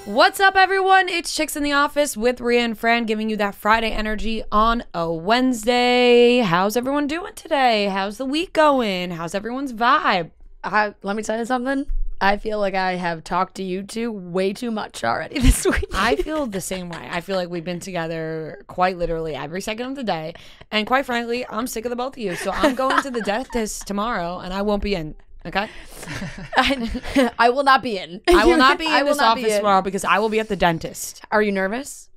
What's up, everyone? It's Chicks in the Office with Rhea and Fran, giving you that Friday energy on a Wednesday. How's everyone doing today? How's the week going? How's everyone's vibe? Let me tell you something. I feel like I have talked to you two way too much already this week. I feel the same way. I feel like we've been together quite literally every second of the day. And quite frankly, I'm sick of the both of you. So I'm going to the dentist tomorrow and I won't be in. Okay? I will not be in. I will not be in this office tomorrow because I will be at the dentist. Are you nervous?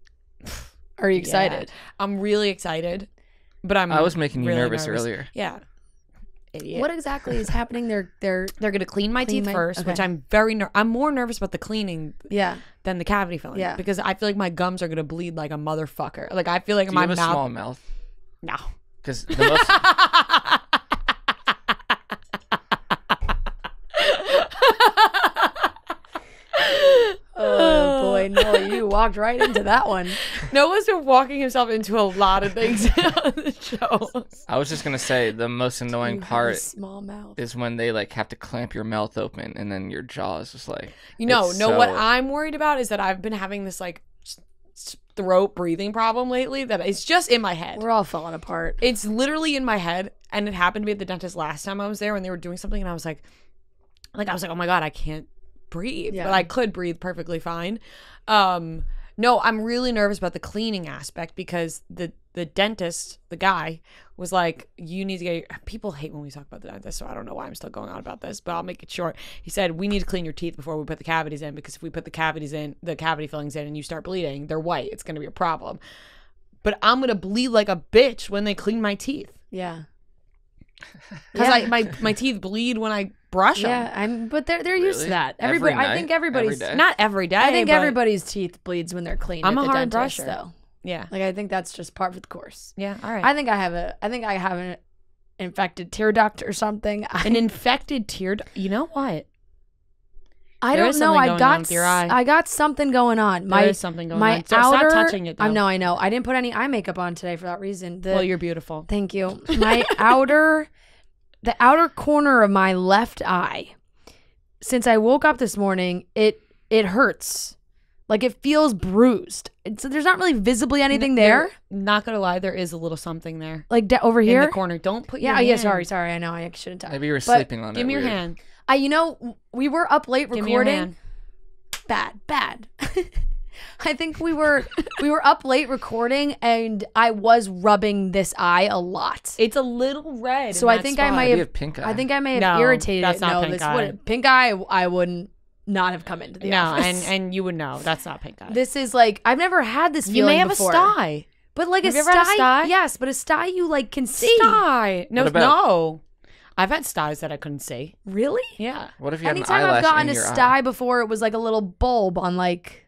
Are you excited? Yeah, I'm really excited. But I was making you really nervous earlier. Yeah. Idiot. What exactly is happening? They're gonna clean my teeth first, okay. which I'm I'm more nervous about the cleaning than the cavity filling. Yeah. Because I feel like my gums are gonna bleed like a motherfucker. Like I feel like Do my you have mouth. a small mouth? No. Because the most. Oh boy, no, you walked right into that one. Noah's been walking himself into a lot of things on the show. I was just gonna say the most annoying You have a part small mouth. is when they like have to clamp your mouth open and then your jaw is just like. What I'm worried about is that I've been having this like throat breathing problem lately that it's just in my head. We're all falling apart. It's literally in my head, and it happened to be at the dentist last time I was there when they were doing something, and I was like, oh my God, I can't breathe. Yeah. But I could breathe perfectly fine. No, I'm really nervous about the cleaning aspect because the dentist, the guy, was like, you need to get people hate when we talk about the dentist, so I don't know why I'm still going on about this, but I'll make it short. He said, we need to clean your teeth before we put the cavities in, because if we put the cavity fillings in and you start bleeding, they're white. It's going to be a problem. But I'm going to bleed like a bitch when they clean my teeth. Yeah. Because my teeth bleed when I brush them. Yeah, but they're used to that. Every I think everybody's Every day? Not every day. I think but everybody's teeth bleeds when they're clean. I'm at a the hard dentist, brusher. though. Yeah. Like I think that's just part of the course. Yeah. All right. I think I have an infected tear duct or something. An infected tear duct. You know what? I There don't is know. something going on with your eye. I got something going on. There is something going my on. So outer, stop touching it, though. I know. I didn't put any eye makeup on today for that reason. Well, you're beautiful. Thank you. My the outer corner of my left eye. Since I woke up this morning, it hurts. Like it feels bruised. There's not really visibly anything there. Not gonna lie, there is a little something there. Like over here in the corner. Don't put your Yeah, hand. sorry. I know I shouldn't have. Maybe you were sleeping on it. Give me your weird. hand. We were up late Give me your recording. hand. Bad. I think we were up late recording, and I was rubbing this eye a lot. It's a little red. So I think I might Maybe you have have pink eye. I think I may have No, irritated that's it. not No, pink this eye. wouldn't. Pink eye, I wouldn't not have come into the office. and you would know that's not pink eye. This is like I've never had this feeling you may have before. a sty. But like Have a you ever had a sty? Yes, but a sty you like can see. Sty. No, What about- no. I've had styes that I couldn't see. Really? Yeah. What if you had an Anytime eyelash I've gotten in a your sty eye? before, it was like a little bulb on like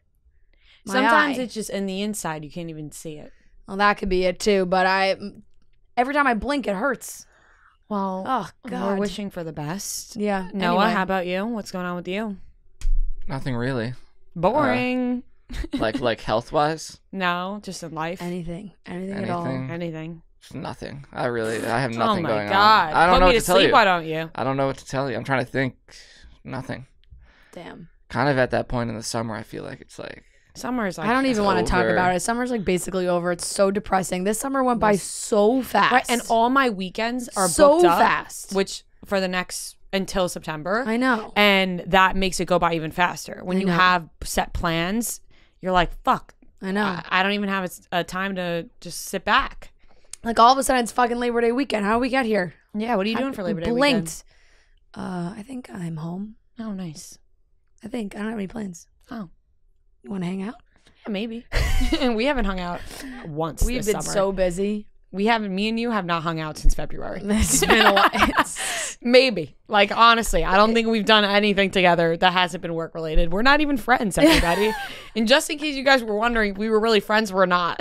my Sometimes eye. it's just in the inside. You can't even see it. Well, that could be it too. But every time I blink, it hurts. Well, Oh God. we're wishing for the best. Yeah. Noah, anyway. how about you? What's going on with you? Nothing really. Boring. Like health wise. No, just in life. Anything at all. Anything. Just nothing. I have nothing Oh going my God. on. I don't Put know me what to to tell sleep, you. why don't you? I don't know what to tell you. I'm trying to think. Nothing. Damn. Kind of at that point in the summer, I feel like it's like. Summer's like I don't even want to talk over. about it. Summer's like basically over. It's so depressing. This summer went by so fast. right, and all my weekends are so booked up, fast. which for the next until September. I know. And that makes it go by even faster. When I you know. have set plans, you're like, fuck. I know. I don't even have a time to just sit back. Like all of a sudden, it's fucking Labor Day weekend. How did we get here? Yeah, what are you doing for Labor Day Blinked. I think I'm home. weekend? Oh, nice. I think I don't have any plans. Oh. You want to hang out? Yeah, maybe. We haven't hung out once We've this been summer. so busy. We haven't, me and you have not hung out since February. It's been a while. Maybe. Like, honestly, I don't think we've done anything together that hasn't been work related. We're not even friends, everybody. And just in case you guys were wondering, we were really friends, we're not.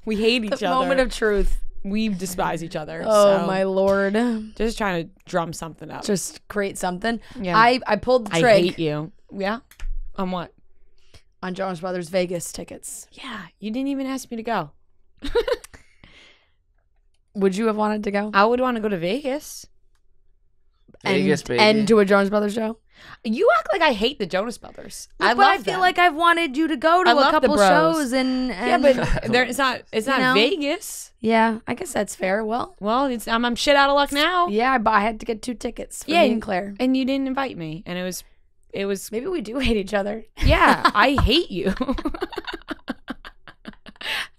We hate each The other. moment of truth. We despise each other. Oh so my lord! just trying to drum something up. Just create something. Yeah. I pulled the I trick hate you. Yeah? On what? on Jonas Brothers Vegas tickets. Yeah, you didn't even ask me to go. Would you have wanted to go? I would want to go to Vegas. Vegas, baby. And to a Jonas Brothers show? You act like I hate the Jonas Brothers. But I feel like I've wanted you to go to I love a couple the bros. shows and yeah, but it's not know? Vegas. yeah, I guess that's fair. Well, I'm shit out of luck now. yeah, I had to get 2 tickets for Yeah, me and Claire. And you didn't invite me, and it was Maybe we do hate each other. yeah. I hate you.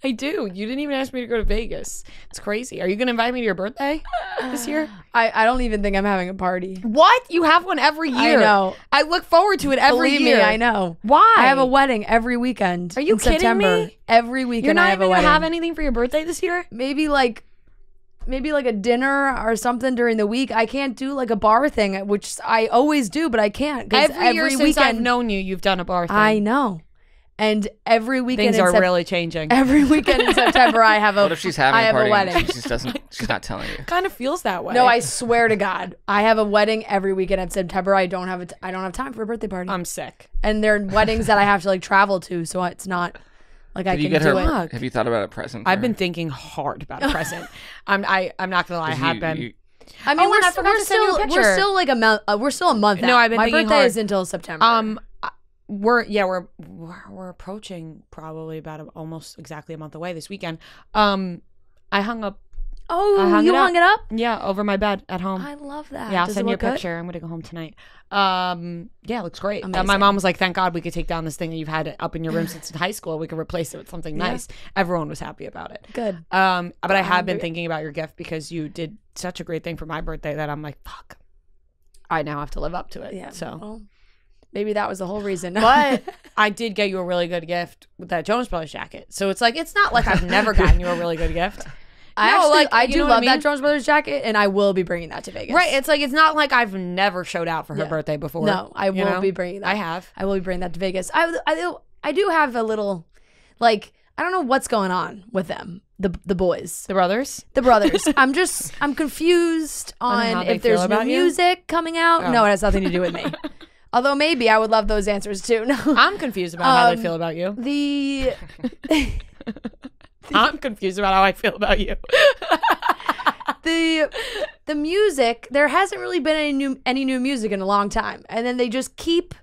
I do. You didn't even ask me to go to Vegas. It's crazy. Are you going to invite me to your birthday this year? I don't even think I'm having a party. What? You have one every year. I know. I look forward to it every Believe year. me, I know. Why? I have a wedding every weekend. Are you in kidding September. me? Every weekend You're not I have even a going wedding. to have anything for your birthday this year? Maybe like a dinner or something during the week. I can't do like a bar thing, which I always do, but I can't. Every year since weekend, I've known you, you've done a bar thing. I know. And every weekend Things are really changing. Every weekend in September, I have a. What if she's having I a have party a wedding. and she's not telling you? Kind of feels that way. No, I swear to God, I have a wedding every weekend in September. I don't have time for a birthday party. I'm sick. And they're weddings that I have to like travel to, so it's not like I Did you can get do her? it. Have you thought about a present? I've for been her? thinking hard about a present. I'm not gonna lie, I 'Cause have you- been. you- I mean, Oh, and I forgot to send you a picture. We're still like a month. We're still a month. No, out. I've been My thinking birthday hard. is until September. We're approaching probably about almost exactly a month away this weekend. I hung up. Oh, you hung it up? Yeah, over my bed at home. I love that. Yeah, I'll Does send it you a look good? picture. I'm gonna go home tonight. Yeah, it looks great. My Amazing. mom was like, "Thank God we could take down this thing that you've had up in your room since in high school. We could replace it with something nice." Everyone was happy about it. Good. But I have been thinking about your gift because you did such a great thing for my birthday that I'm like, fuck, I now have to live up to it. Yeah. So, Well, maybe that was the whole reason. but I did get you a really good gift with that Jonas Brothers jacket. So it's like, it's not like I've never gotten you a really good gift. I you do know what love I mean? that Jonas Brothers jacket, and I will be bringing that to Vegas. Right. It's like, it's not like I've never showed out for her Yeah. birthday before. No, I will you know? be bringing that. I have. I will be bringing that to Vegas. I do have a little, like, I don't know what's going on with them, the boys, The brothers? the brothers. I'm confused how on they if there's feel new about you? music coming out. Oh. No, it has nothing to do with me. Although maybe I would love those answers too. No, I'm confused about how they feel about you. the I'm confused about how I feel about you. the music, there hasn't really been any new music in a long time, and then they just keep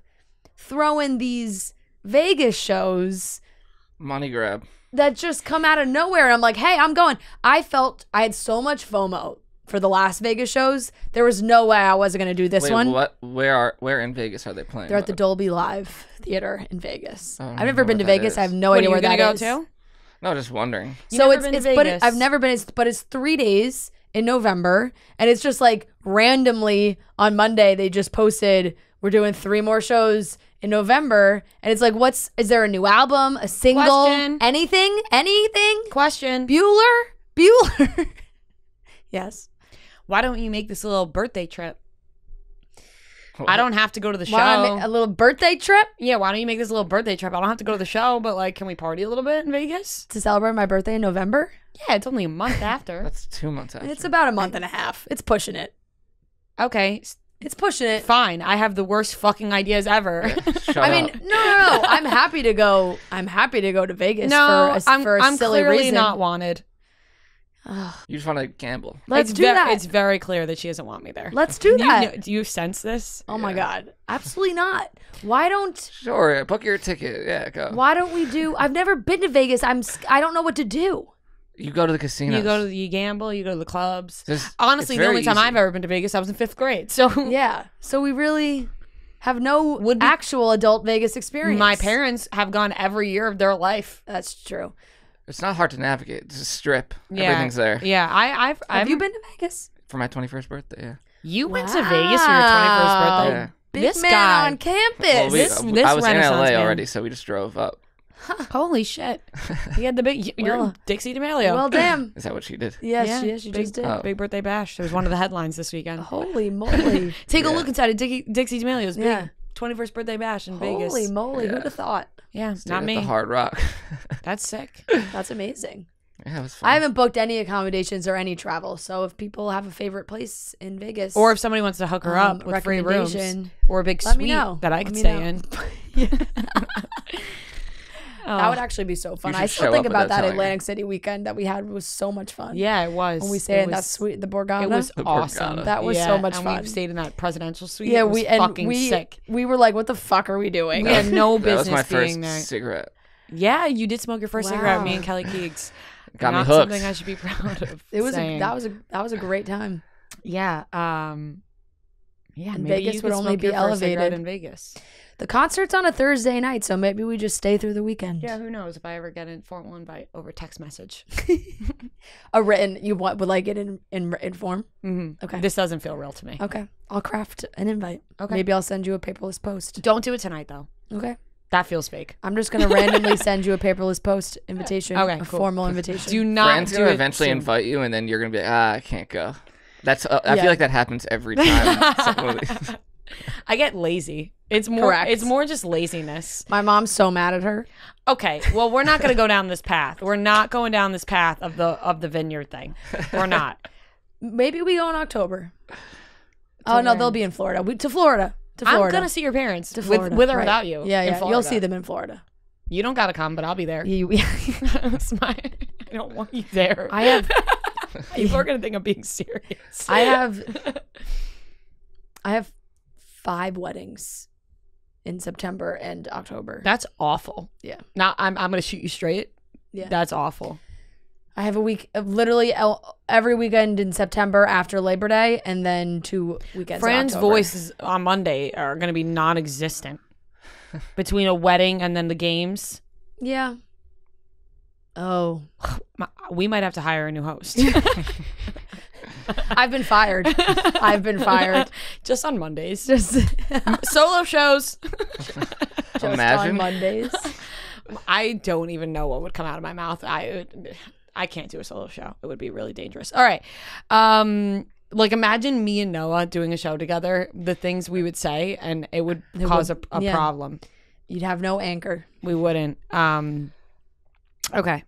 throwing these Vegas shows money grab. that just come out of nowhere. And I'm like, hey, I'm going. I had so much FOMO for the last Vegas shows. There was no way I wasn't going to do this Wait, one. what? Where in Vegas are they playing? They're at the Dolby Live Theater in Vegas. I don't I've never know been to what that Vegas. is. I have no What, idea are where you gonna that go is. to? No, just wondering. So never been it's to but Vegas? I've never been. But it's 3 days in November, and it's just like randomly on Monday they just posted we're doing 3 more shows in November, and it's like, is there a new album, a single, Question. anything? Question. Bueller. Yes. Why don't you make this a little birthday trip? I don't have to go to the show. Why don't I make a little birthday trip Yeah, why don't you make this a little birthday trip? I don't have to go to the show, but like, can we party a little bit in Vegas? to celebrate my birthday in November? Yeah, it's only a month after. That's 2 months after. It's about a month and a half. It's pushing it. Okay, It's pushing it. fine. I have the worst fucking ideas ever. Shut I mean, up. no. I'm happy to go. I'm happy to go to Vegas No, for a I'm silly clearly reason. not wanted. You just want to gamble. Let's it's do that. It's very clear that she doesn't want me there. Let's do that. Do you sense this? Oh my God. Absolutely not. Why don't Sure, book your ticket. Yeah, go. we do? I've never been to Vegas. I don't know what to do. You go to the casino. You gamble. You go to the clubs. Just- Honestly, it's the very only time easy. I've ever been to Vegas, I was in 5th grade. So Yeah. So we really have no actual adult Vegas experience. my parents have gone every year of their life. That's true. It's not hard to navigate. It's a strip. Yeah, Everything's there. Yeah, Have you been to Vegas? For my 21st birthday, yeah. You went to Vegas for your 21st birthday. Yeah. Big This man guy. on campus. Well, This I was in Renaissance LA man. already, so we just drove up. Holy shit! You had the big. You're Well- Dixie D'Amelio. well, damn. Is that what she did? Yes, Yeah, yes, you big, just did. Oh. Big birthday bash. It was one of the headlines this weekend. Holy moly. Take a Yeah. look inside of Dixie D'Amelio's big Yeah. 21st birthday bash in Vegas. Holy moly. Yeah. Who'd have thought? Yeah, Stayed not at me. The Hard Rock. That's sick. That's amazing. Yeah, it was fun. I haven't booked any accommodations or any travel. So if people have a favorite place in Vegas, Or if somebody wants to hook her up with free rooms recommendation, or a big let me suite know. that I Let could me stay know. in. That would actually be so fun. You should I still show think up about without that telling her. Atlantic City weekend that we had. It was so much fun. Yeah, it was. When we stayed in It that was- suite, the Borgata. It was The awesome. Borgata. That was so much and fun. We stayed in that presidential suite. Yeah, It was fucking sick. We were like, what the fuck are we doing? We had no That was business my being first there. cigarette. Yeah, you did smoke your first cigarette. Me Wow. and Kelly Keegs. Got me Not hooked. something I should be proud of. It was saying. that was a great time. Yeah. Yeah. And Maybe Vegas you would could only smoke be your first cigarette elevated. in Vegas. The concert's on a Thursday night, so maybe we just stay through the weekend. Yeah. Who knows if I ever get a formal invite over text message. A written, you want would like it in form? Mm-hmm. Okay. This doesn't feel real to me. Okay, I'll craft an invite. Okay. Maybe I'll send you a paperless post. Don't do it tonight though. Okay. That feels fake. I'm just gonna randomly send you a paperless post invitation. Okay, a cool. formal invitation. Do not Friends do gonna it eventually soon. invite you, and then you're gonna be like, I can't go. That's. I Yeah. feel like that happens every time. Someone- I get lazy. It's more. Correct. It's more just laziness. My mom's so mad at her. Okay. Well, we're not going to go down this path. We're not going down this path of the vineyard thing. We're not. Maybe we go in October. Oh no, where? they'll be in Florida. To Florida. To Florida. I'm going to see your parents to with Florida. or Right. without you. Yeah, in yeah. You'll Florida. see them in Florida. You don't got to come, but I'll be there. You- That's I don't want you there. I have. People are going to think I'm being serious. I have 5 weddings in September and October. That's awful. Yeah. Now I'm going to shoot you straight. Yeah. That's awful. I have a week of literally every weekend in September after Labor Day, and then 2 weekends. Fran's in October. voices on Monday are going to be non-existent between a wedding and then the games. Yeah. Oh, We might have to hire a new host. I've been fired. I've been fired. Just on Mondays. Just, Solo shows. just Imagine. on Mondays. I don't even know what would come out of my mouth. I can't do a solo show. It would be really dangerous. All right. Like imagine me and Noah doing a show together, the things we would say, and it would cause a yeah. problem. You'd have no anchor. We wouldn't. Okay.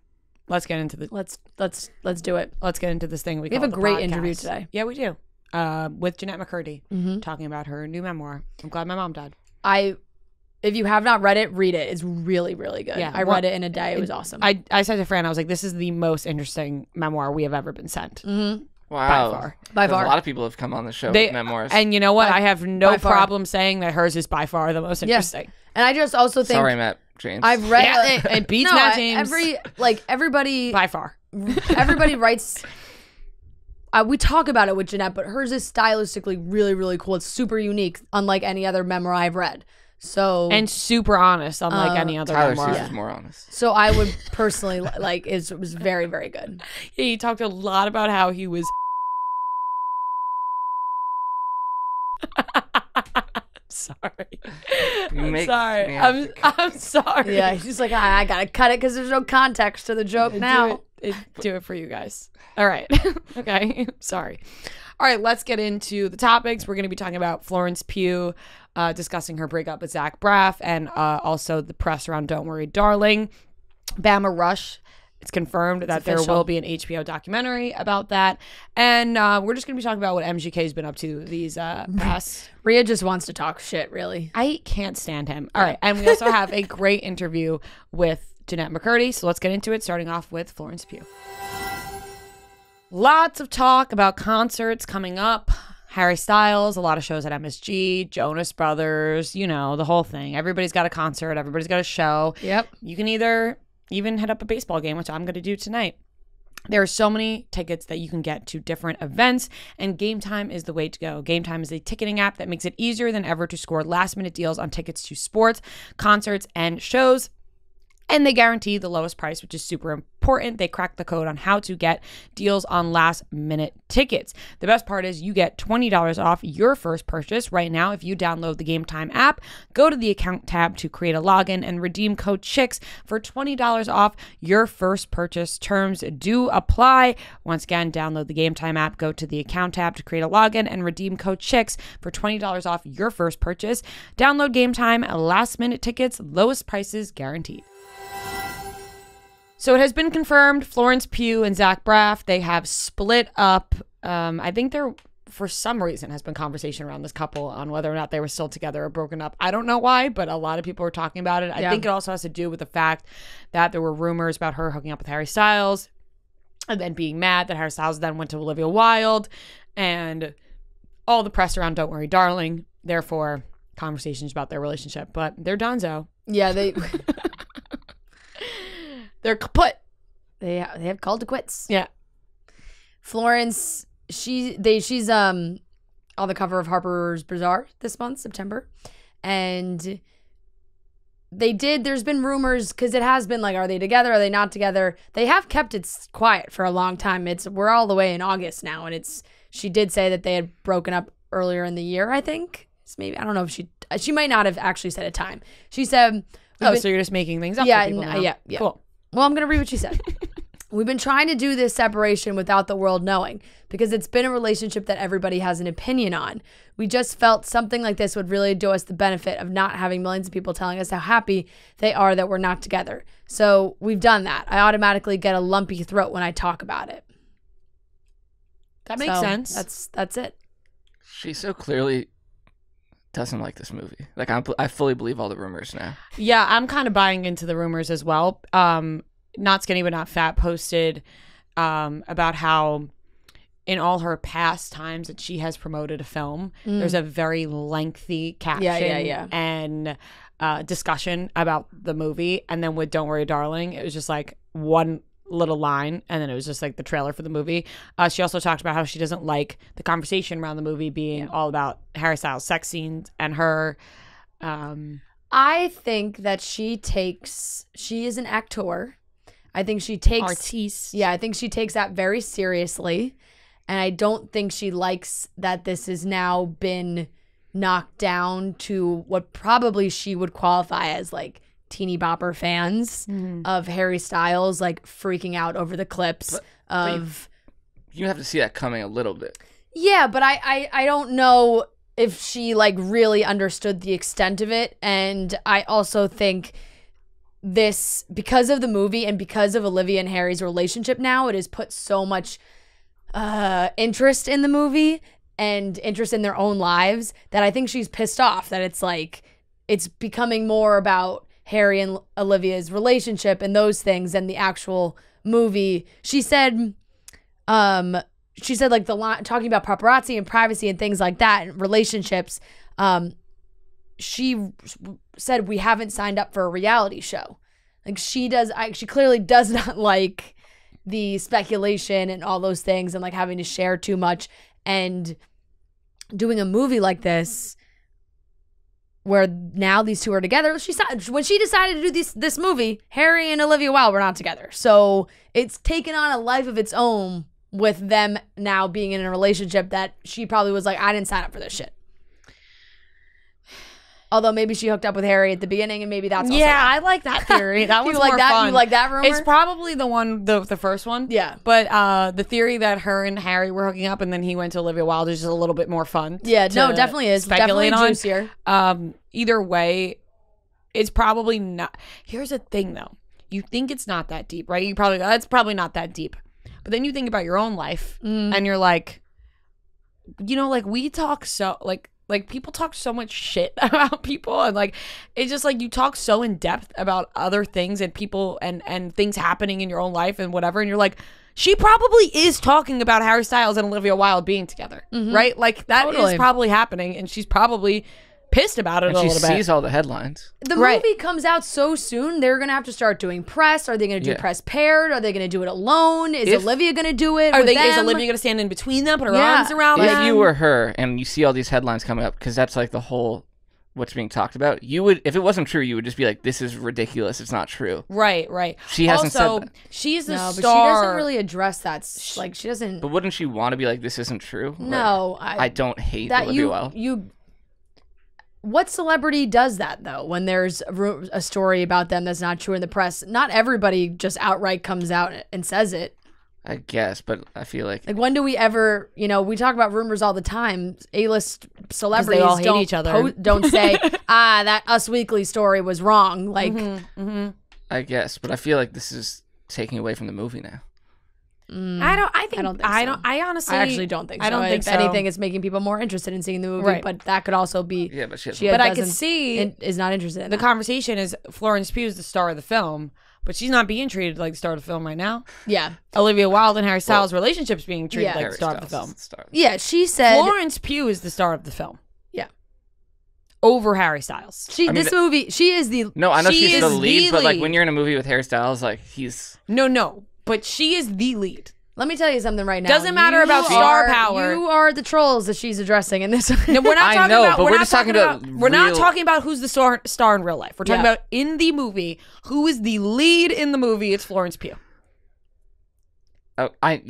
Let's get into the Let's do it. let's get into this thing we have call a the great podcast. interview today. Yeah, we do. With Jennette McCurdy talking about her new memoir. I'm glad my mom died. If you have not read it, read it. It's really, really good. Yeah, I read it in a day. It was awesome. I said to Fran, I was like, this is the most interesting memoir we have ever been sent. Mm-hmm. Wow. far. By 'Cause far. A lot of people have come on the show They with memoirs. And you know what? I have no by far. problem saying that hers is by far the most interesting. And I just also think Sorry, Matt James. I've read Yeah, it beats Matt James. Everybody By far. everybody writes. We talk about it with Jennette, but hers is stylistically really, really cool. It's super unique, unlike any other memoir I've read. So And super honest, unlike any other Tyler memoir. Sears is more honest. So I would personally like it was very, very good. He talked a lot about how he was. Sorry. I'm make sorry. me have to I'm sorry. Yeah, she's like, I gotta cut it because there's no context to the joke now. Do it for you guys. All right. Okay. Sorry. All right. Let's get into the topics. We're going to be talking about Florence Pugh discussing her breakup with Zach Braff and also the press around Don't Worry, Darling. Bama Rush. It's confirmed that there official. will be an HBO documentary about that. And we're just going to be talking about what MGK's been up to these past. Rhea just wants to talk shit, really. I can't stand him. All right. And we also have a great interview with Jennette McCurdy. So let's get into it, starting off with Florence Pugh. Lots of talk about concerts coming up. Harry Styles, a lot of shows at MSG, Jonas Brothers, you know, the whole thing. Everybody's got a concert. Everybody's got a show. Yep. You can either even hit up a baseball game, which I'm going to do tonight. There are so many tickets that you can get to different events, and Game Time is the way to go. Game Time is a ticketing app that makes it easier than ever to score last-minute deals on tickets to sports, concerts, and shows. And they guarantee the lowest price, which is super important. They crack the code on how to get deals on last-minute tickets. The best part is you get $20 off your first purchase right now if you download the Game Time app. Go to the account tab to create a login and redeem code CHICKS for $20 off your first purchase. Terms do apply. Once again, download the Game Time app, go to the account tab to create a login and redeem code CHICKS for $20 off your first purchase. Download Game Time, last-minute tickets, lowest prices guaranteed. So it has been confirmed, Florence Pugh and Zach Braff, they have split up. I think they're for some reason, has been conversation around this couple on whether or not they were still together or broken up. I don't know why, but a lot of people were talking about it. I think it also has to do with the fact that there were rumors about her hooking up with Harry Styles and then being mad that Harry Styles then went to Olivia Wilde and all the press around Don't Worry, Darling. Therefore, conversations about their relationship. But they're donezo. Yeah, They're kaput. They have called to quits. Yeah. Florence, she's on the cover of Harper's Bazaar this month, September. And there's been rumors, because it has been like, are they together? Are they not together? They have kept it quiet for a long time. We're all the way in August now, and she did say that they had broken up earlier in the year, I think. Maybe, I don't know if she might not have actually said a time. She said, so you're just making things up for people now. Yeah. Cool. Well, I'm going to read what she said. We've been trying to do this separation without the world knowing, because it's been a relationship that everybody has an opinion on. We just felt something like this would really do us the benefit of not having millions of people telling us how happy they are that we're not together. So we've done that. I automatically get a lumpy throat when I talk about it. That makes sense. That's it. She so clearly doesn't like this movie. Like, I fully believe all the rumors now. Yeah, I'm kind of buying into the rumors as well. Not Skinny But Not Fat posted about how in all her past times that she has promoted a film, there's a very lengthy caption and discussion about the movie. And then with Don't Worry, Darling, it was just like one little line, and then it was just like the trailer for the movie. She also talked about how she doesn't like the conversation around the movie being all about Harry Styles' sex scenes and her. I think that she is an actor. I think she takes artiste. Yeah, I think she takes that very seriously, and I don't think she likes that this has now been knocked down to what probably she would qualify as like teeny bopper fans of Harry Styles, like freaking out over the clips of. You have to see that coming a little bit. Yeah, but I don't know if she like really understood the extent of it, and I also think this, because of the movie and because of Olivia and Harry's relationship now, it has put so much interest in the movie and interest in their own lives that I think she's pissed off that it's like it's becoming more about Harry and Olivia's relationship and those things than the actual movie. She said like the line talking about paparazzi and privacy and things like that and relationships. She said we haven't signed up for a reality show. Like she clearly does not like the speculation and all those things and like having to share too much, and doing a movie like this where now these two are together. When she decided to do this movie, Harry and Olivia Wilde were not together. So it's taken on a life of its own with them now being in a relationship that she probably was like, I didn't sign up for this shit. Although maybe she hooked up with Harry at the beginning, and maybe that's also I like that theory. That was like more that? fun. You like that rumor? It's probably the one, the first one. Yeah. But the theory that her and Harry were hooking up and then he went to Olivia Wilde is just a little bit more fun. Yeah, no, definitely is. Definitely juicier. Either way, it's probably not. Here's the thing, though. You think it's not that deep, right? It's probably not that deep. But then you think about your own life, and you're like, like we talk so like people talk so much shit about people, and like it's just like you talk so in depth about other things and people and things happening in your own life and whatever, and you're like, she probably is talking about Harry Styles and Olivia Wilde being together, right? Like that is probably happening, and she's probably pissed about it a little bit. She sees all the headlines. The movie comes out so soon, they're going to have to start doing press. Are they going to do press paired? Are they going to do it alone? Is Olivia going to do it with them? Is Olivia going to stand in between them, put her arms around them? If you were her and you see all these headlines coming up, because that's like the whole what's being talked about, you would, if it wasn't true, you would just be like, this is ridiculous. It's not true. Right. She hasn't said that. She's the star. But she doesn't really address that. Like, she doesn't. But wouldn't she want to be like, this isn't true? No. Like, I don't hate Olivia Wilde. What celebrity does that, though, when there's a story about them that's not true in the press? Not everybody just outright comes out and says it. I guess, but I feel like when do we ever, we talk about rumors all the time. A-list celebrities they all hate each other. Don't say, that Us Weekly story was wrong. Like, I guess, but I feel like this is taking away from the movie now. I honestly I actually don't think so. I don't think if so. anything, it's making people more interested in seeing the movie. Right. But that could also be. Yeah, but But I could see is not interested in the that. conversation is Florence Pugh is the star of the film, but she's not being treated like the star of the film right now. Yeah. Olivia Wilde and Harry Styles' relationship's being treated like Harry the star of the Styles film. is the star. Yeah, she said. Florence Pugh is the star of the film. Yeah. Over Harry Styles. She is the. No, I know She she's the is lead, the but like lead. when you're in a movie with Harry Styles, like he's No, but she is the lead. Let me tell you something right now. Doesn't matter about star power. You are the trolls that she's addressing in this. No, we're not I talking know, about. but We're we're not just talking about We're not real- talking about who's the star in real life. We're talking Yeah. about in the movie. Who is the lead in the movie? It's Florence Pugh. her name's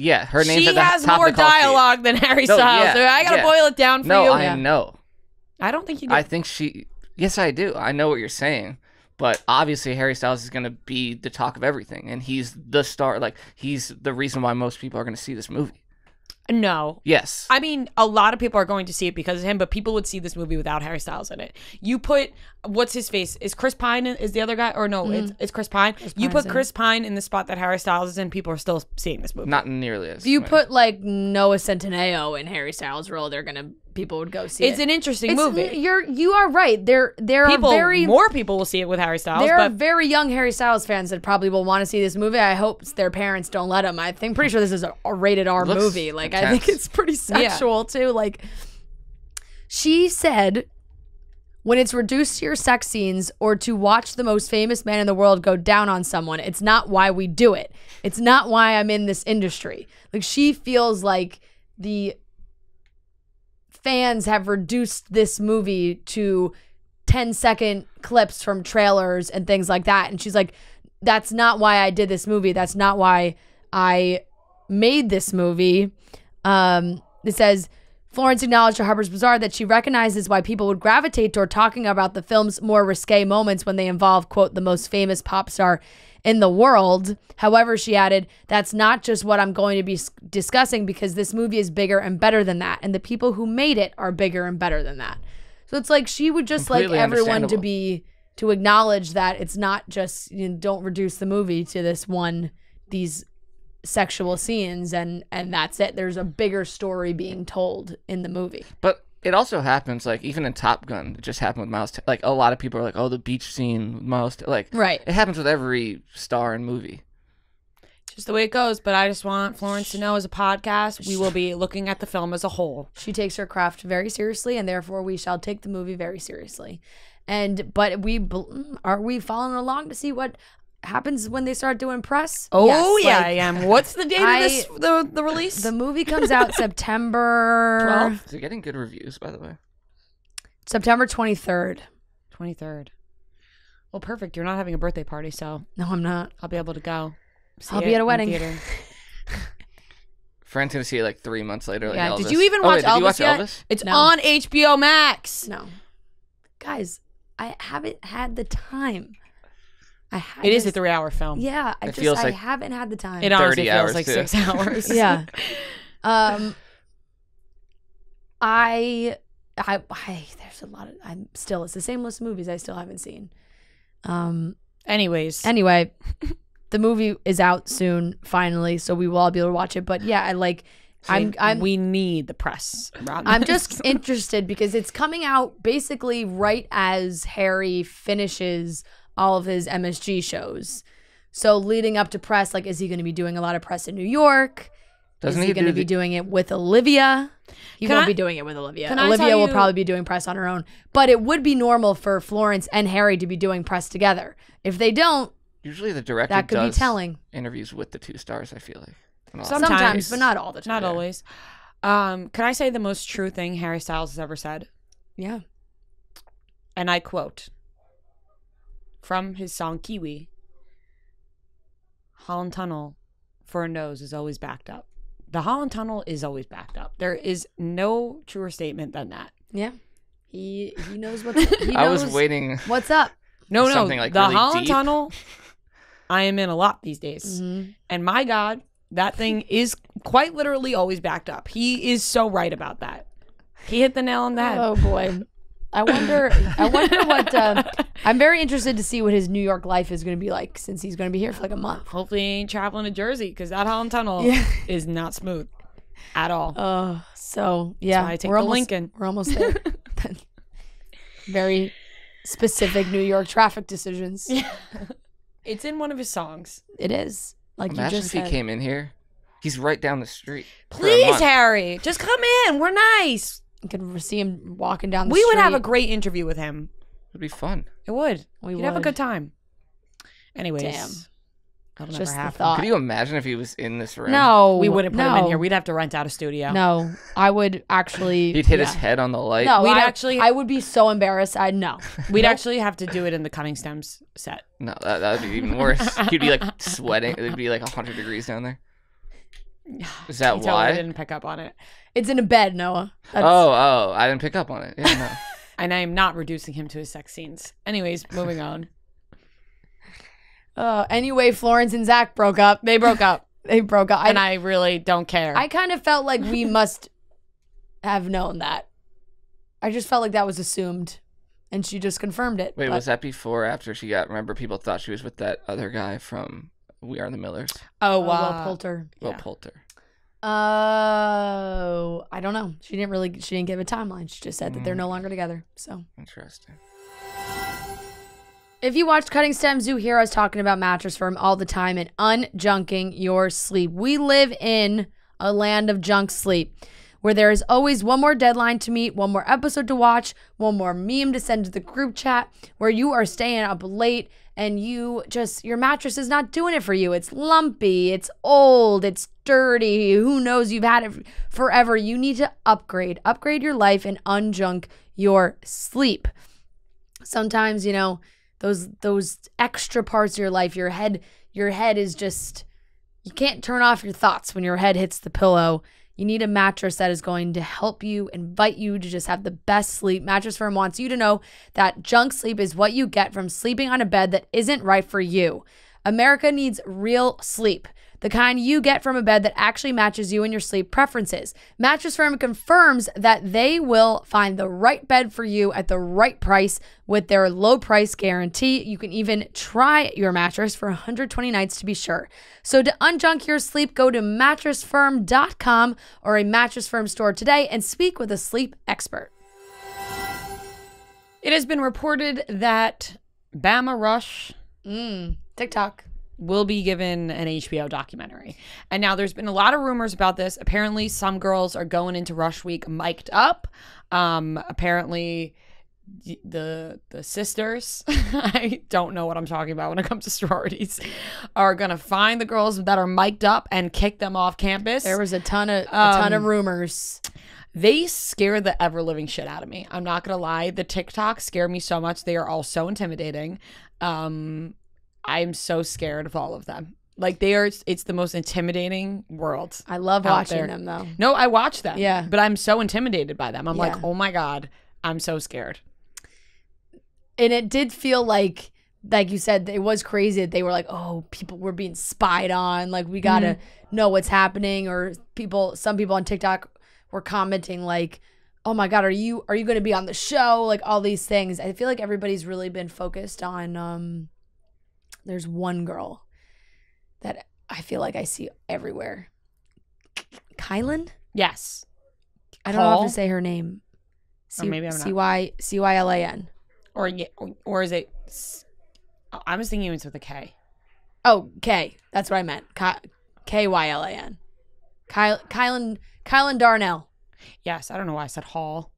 She at the has top more of the call sheet. dialogue than Harry No, Styles. yeah, So I gotta yeah. boil it down for No, you. I know. I don't think you do. I think she. Yes, I do. I know what you're saying, but obviously Harry Styles is going to be the talk of everything, and he's the star. Like he's the reason why most people are going to see this movie. No. Yes. I mean, a lot of people are going to see it because of him, but people would see this movie without Harry Styles in it. You put, what's his face? Is Chris Pine is the other guy? Or no, it's Chris Pine. You put Pine's in Chris Pine in the spot that Harry Styles is in, people are still seeing this movie. Not nearly as. If you many. put like Noah Centineo in Harry Styles' role, people would go see It's it. an interesting movie. You are right. There are More people will see it with Harry Styles, There are but very young Harry Styles fans that probably will want to see this movie. I hope their parents don't let them. Pretty sure this is a rated R Looks movie. Like I intense. think it's pretty sexual too. Like she said, when it's reduced to your sex scenes or to watch the most famous man in the world go down on someone, it's not why we do it. It's not why I'm in this industry. Like she feels like the fans have reduced this movie to 10-second clips from trailers and things like that. And she's like, that's not why I did this movie. That's not why I made this movie. It says, Florence acknowledged to Harper's Bazaar that she recognizes why people would gravitate toward talking about the film's more risque moments when they involve, quote, the most famous pop star in the world. However, she added, that's not just what I'm going to be discussing because this movie is bigger and better than that. And the people who made it are bigger and better than that. So it's like she would just Completely like everyone understandable. to acknowledge that it's not just, don't reduce the movie to these sexual scenes and that's it. There's a bigger story being told in the movie. But it also happens, like, even in Top Gun, it just happened with Miles. Like, a lot of people are like, oh, the beach scene with Miles. Like, Right. It happens with every star and movie. just the way it goes. But I just want Florence to know, as a podcast, we will be looking at the film as a whole. She takes her craft very seriously, and therefore we shall take the movie very seriously. But are we following along to see what happens when they start doing press? Oh, Yes, yeah, like, I am. What's the date of this, the release? The movie comes out September 12th? Is it getting good reviews, by the way? September 23rd. 23rd. Well, perfect. You're not having a birthday party, so No, I'm not. I'll be able to go. See I'll it be at a in wedding. theater. Friend's gonna see it like 3 months later. Like Yeah. Elvis. Did you even Oh, watch wait, did Elvis you watch yet? Elvis? It's No. on HBO Max. No. Guys, I haven't had the time. It is a 3-hour film. Yeah, It feels I like haven't had the time. It honestly 30 feels hours, like too. 6 hours. Yeah. There's a lot of it's the same list of movies I still haven't seen. Anyways. Anyway, the movie is out soon finally, so we will all be able to watch it. But yeah, we need the press around I'm this. just interested because it's coming out basically right as Harry finishes all of his MSG shows. So leading up to press, like, is he going to be doing a lot of press in New York? Doesn't is he he going to be doing it with Olivia? He Can won't I- be doing it with Olivia. can I Olivia tell will you- probably be doing press on her own. But it would be normal for Florence and Harry to be doing press together. If they don't, Usually the director that could be does telling. interviews with the 2 stars, I feel like. And all Sometimes. Sometimes, but not all the time. Not always. Can I say the most true thing Harry Styles has ever said? Yeah. And I quote from his song Kiwi: Holland Tunnel for a nose is always backed up. The Holland Tunnel is always backed up. There is no truer statement than that. Yeah. He knows what's he knows I was waiting. what's up. No, Something like the really Holland deep. Tunnel, I am in a lot these days. And my God, that thing is quite literally always backed up. He is so right about that. He hit the nail on the head. Oh boy. I wonder what. I'm very interested to see what his New York life is going to be like since he's going to be here for like a month. Hopefully he ain't traveling to Jersey because that Holland Tunnel is not smooth at all. So yeah, That's why I take the Lincoln. We're almost there. Very specific New York traffic decisions. Yeah. It's in one of his songs. It is. Like Imagine you just if said. he came in here. He's right down the street. for a Please, month. Harry, just come in. We're nice. You could see him walking down the We street. would have a great interview with him. It'd be fun. It would. We We'd have a would. good time. Anyways. Damn. That'll Just never the happen. thought. Could you imagine if he was in this room? No. We wouldn't put him in no. here. We'd have to rent out a studio. No, I would actually. He'd hit yeah. his head on the light. No, We'd I, actually- I would be so embarrassed. I'd no. We'd actually have to do it in the Cutting Stems set. No, that would be even worse. He'd be like sweating. It'd be like 100 degrees down there. Is that You totally why? didn't pick up on it. It's in a bed, Noah. That's, Oh, I didn't pick up on it. Yeah, no. And I am not reducing him to his sex scenes. Anyways, moving on. Anyway, Florence and Zach broke up. They broke up. They broke up. And I really don't care. I kind of felt like we must have known that. I just felt like that was assumed, and she just confirmed it. Wait, but- was that before or after she got? Remember, people thought she was with that other guy from We Are the Millers. Oh, Will wow. Poulter? Will Yeah. Poulter. Oh, I don't know. She didn't give a timeline. She just said that they're no longer together. So. Interesting. If you watch Cutting Stems, you hear us talking about Mattress Firm all the time and unjunking your sleep. We live in a land of junk sleep where there is always one more deadline to meet, one more episode to watch, one more meme to send to the group chat, where you are staying up late and your mattress is not doing it for you. It's lumpy, it's old, it's dirty. Who knows? You've had it forever. You need to upgrade your life and unjunk your sleep. Sometimes, those extra parts of your life, your head is just, you can't turn off your thoughts when your head hits the pillow. You need a mattress that is going to help you, invite you to just have the best sleep. Mattress Firm wants you to know that junk sleep is what you get from sleeping on a bed that isn't right for you. America needs real sleep, the kind you get from a bed that actually matches you and your sleep preferences. Mattress Firm confirms that they will find the right bed for you at the right price with their low price guarantee. You can even try your mattress for 120 nights to be sure. So to unjunk your sleep, go to mattressfirm.com or a Mattress Firm store today and speak with a sleep expert. It has been reported that Bama Rush TikTok. will be given an HBO documentary. And now there's been a lot of rumors about this. Apparently some girls are going into Rush Week mic'd up. Apparently the sisters, I don't know what I'm talking about when it comes to sororities, are going to find the girls that are mic'd up and kick them off campus. There was a ton of rumors. They scare the ever-living shit out of me. I'm not going to lie. The TikToks scare me so much. They are all so intimidating. I'm so scared of all of them. Like it's the most intimidating world. I love out watching there. them though. No, I watch them. Yeah. But I'm so intimidated by them. I'm like, Yeah. oh my God, I'm so scared. And it did feel like you said, it was crazy that they were like, oh, people were being spied on. Like, we got to know what's happening. Or some people on TikTok were commenting like, oh my God, are you going to be on the show? Like all these things. I feel like everybody's really been focused on, there's one girl that I feel like I see everywhere. Kylan? Yes. I don't know how Call? to say her name. Or maybe I'm not. Cylan. Or is it? I was thinking it's with a K. Oh, K. That's what I meant. Kylan. Kylan Darnell. Yes. I don't know why I said Hall.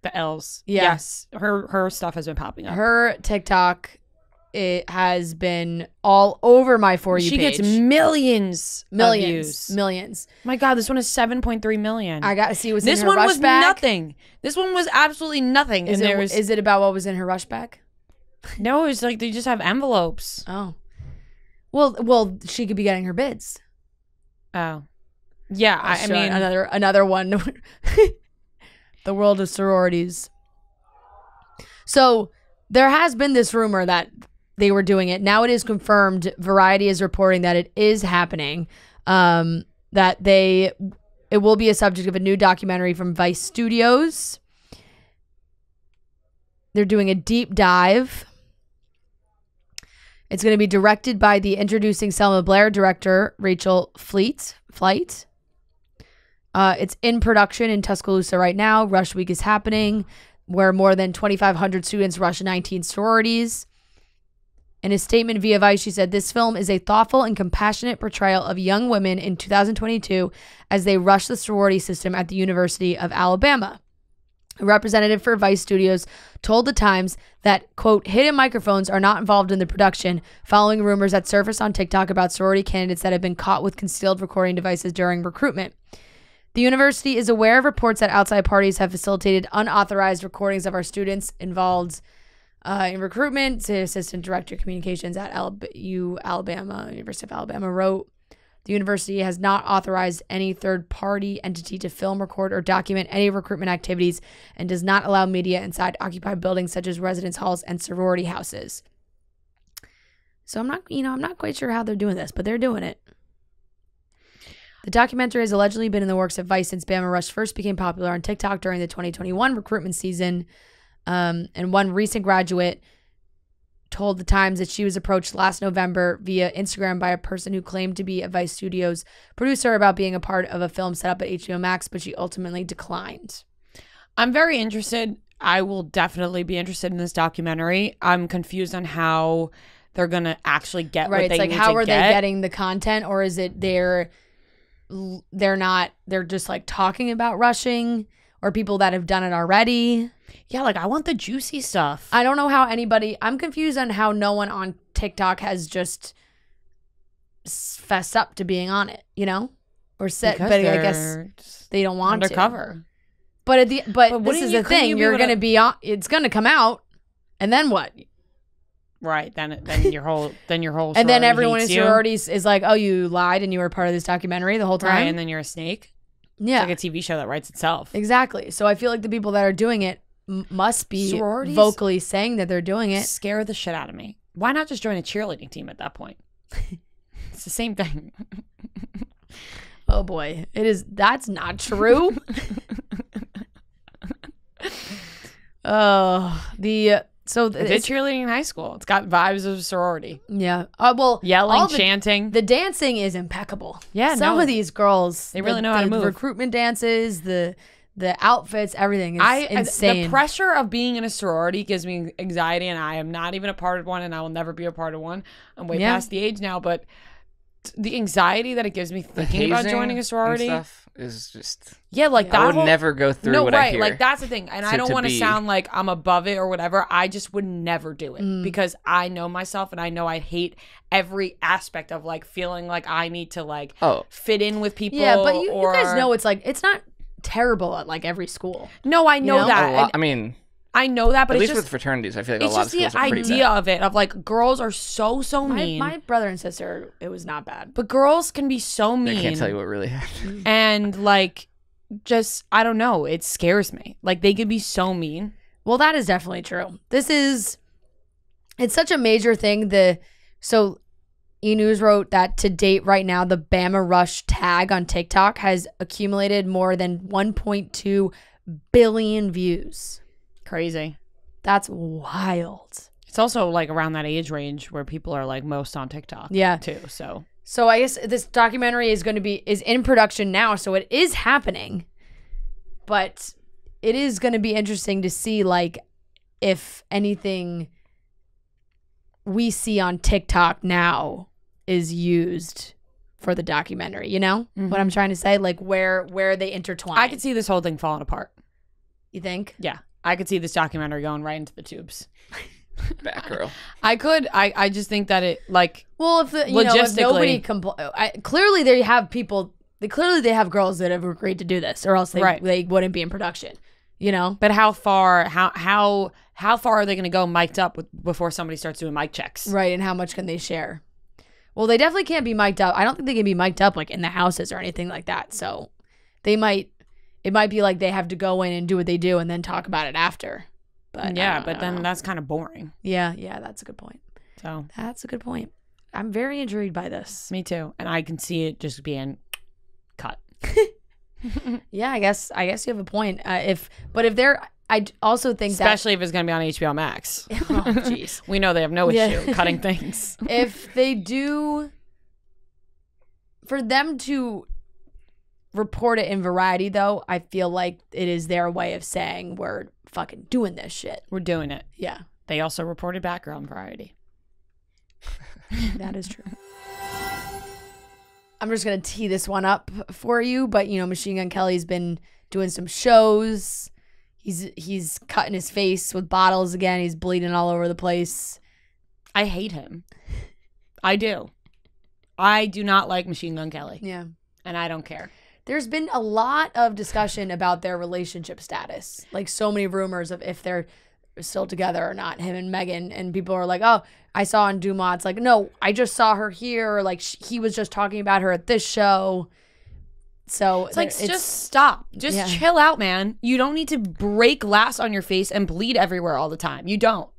The L's. Yeah. Yes. Her stuff has been popping up. Her TikTok, it has been all over my For You she page. gets millions of views. Millions. My God, this one is 7.3 million. I got to see what's This in her one rush was bag. nothing. This one was absolutely nothing. Is And it about what was in her rush bag? no, it's like they just have envelopes. Oh. Well, she could be getting her bids. Oh, yeah. I Sure, mean, another one. The world of sororities. So there has been this rumor that they were doing it. Now it is confirmed. Variety is reporting that it is happening. That it will be a subject of a new documentary from Vice Studios. They're doing a deep dive. It's going to be directed by the Introducing Selma Blair director, Rachel Flight. It's in production in Tuscaloosa right now. Rush Week is happening, where more than 2,500 students rush 19 sororities. In a statement via Vice, she said, "This film is a thoughtful and compassionate portrayal of young women in 2022 as they rush the sorority system at the University of Alabama." A representative for Vice Studios told The Times that, quote, "hidden microphones are not involved in the production, following rumors that surfaced on TikTok about sorority candidates that have been caught with concealed recording devices during recruitment. The university is aware of reports that outside parties have facilitated unauthorized recordings of our students involved in recruitment," to Assistant Director of Communications at University of Alabama wrote. "The university has not authorized any third-party entity to film, record, or document any recruitment activities and does not allow media inside occupied buildings such as residence halls and sorority houses." So I'm not quite sure how they're doing this, but they're doing it. The documentary has allegedly been in the works at Vice since Bama Rush first became popular on TikTok during the 2021 recruitment season. And one recent graduate told The Times that she was approached last November via Instagram by a person who claimed to be a Vice Studios producer about being a part of a film set up at HBO Max, but she ultimately declined. I'm very interested. I will definitely be interested in this documentary. I'm confused on how they're going to actually get what they need to get. Right, it's like, how are they getting the content, or is it they're just like talking about rushing, or people that have done it already? Yeah, like I want the juicy stuff. I don't know how I'm confused on how no one on TikTok has just fessed up to being on it, or said, because but I guess they don't want undercover. But this is the thing, you're going to be on, it's going to come out, and then what? Right, then your whole and then everyone in sororities is like, "Oh, you lied and you were part of this documentary the whole time." Right, and then you're a snake. Yeah. It's like a TV show that writes itself. Exactly. So I feel like the people that are doing it must be sororities vocally saying that they're doing it. Scare the shit out of me. Why not just join a cheerleading team at that point? It's the same thing. Oh boy, it is. That's not true. So I did cheerleading in high school. It's got vibes of sorority. Yeah. Well, yelling, chanting. The dancing is impeccable. Yeah. Some of these girls, they really know how to move. The recruitment dances, the outfits, everything is insane. The pressure of being in a sorority gives me anxiety, and I am not even a part of one, and I will never be a part of one. I'm way past the age now, but the anxiety that it gives me thinking about joining a sorority and stuff is just like that. I would never go through what I hear. Like that's the thing, and I don't want to sound like I'm above it or whatever. I just would never do it because I know myself, and I know I hate every aspect of like feeling like I need to like fit in with people. Yeah, but you guys know it's like it's not terrible at like every school. No, I know that. I know that, but at it's least just, with fraternities, I feel like a lot of schools are pretty bad. It's just the idea of it, of like girls are so mean. My brother and sister, it was not bad, but girls can be so mean. I can't tell you what really happened. And like, just I don't know, it scares me. Like they can be so mean. Well, that is definitely true. It's such a major thing. So E-News wrote that to date right now, the Bama Rush tag on TikTok has accumulated more than 1.2 billion views. Crazy. That's wild. It's also like around that age range where people are like most on TikTok. Yeah. Too. So I guess this documentary is in production now, so it is happening. But it is going to be interesting to see like if anything we see on TikTok now is used for the documentary, what I'm trying to say? Like where they intertwine. I could see this whole thing falling apart. You think? Yeah. I could see this documentary going right into the tubes. Batgirl. I could. I just think that it like. Well, if nobody clearly they have people. They have girls that have agreed to do this, or else they wouldn't be in production. But how far are they going to go mic'd up before somebody starts doing mic checks? Right, and how much can they share? Well, they definitely can't be mic'd up. I don't think they can be mic'd up like in the houses or anything like that. So they might. It might be like they have to go in and do what they do and then talk about it after. But then that's kind of boring. Yeah, that's a good point. So that's a good point. I'm very intrigued by this. Me too, and I can see it just being cut. Yeah, I guess you have a point. If they're also think especially if it's going to be on HBO Max. Oh, jeez. We know they have no issue cutting things. If they do, for them to report it in Variety, though, I feel like it is their way of saying we're fucking doing this shit. We're doing it. Yeah. They also reported back on Variety. That is true. I'm just going to tee this one up for you, but, you know, Machine Gun Kelly's been doing some shows. He's cutting his face with bottles again. He's bleeding all over the place. I hate him. I do. I do not like Machine Gun Kelly. Yeah. And I don't care. There's been a lot of discussion about their relationship status. Like so many rumors of if they're still together or not, him and Megan. And people are like, oh, I saw on Dumas. It's like, no, I just saw her here. Or like he was just talking about her at this show. So it's like, just stop. Just chill out, man. You don't need to break glass on your face and bleed everywhere all the time. You don't.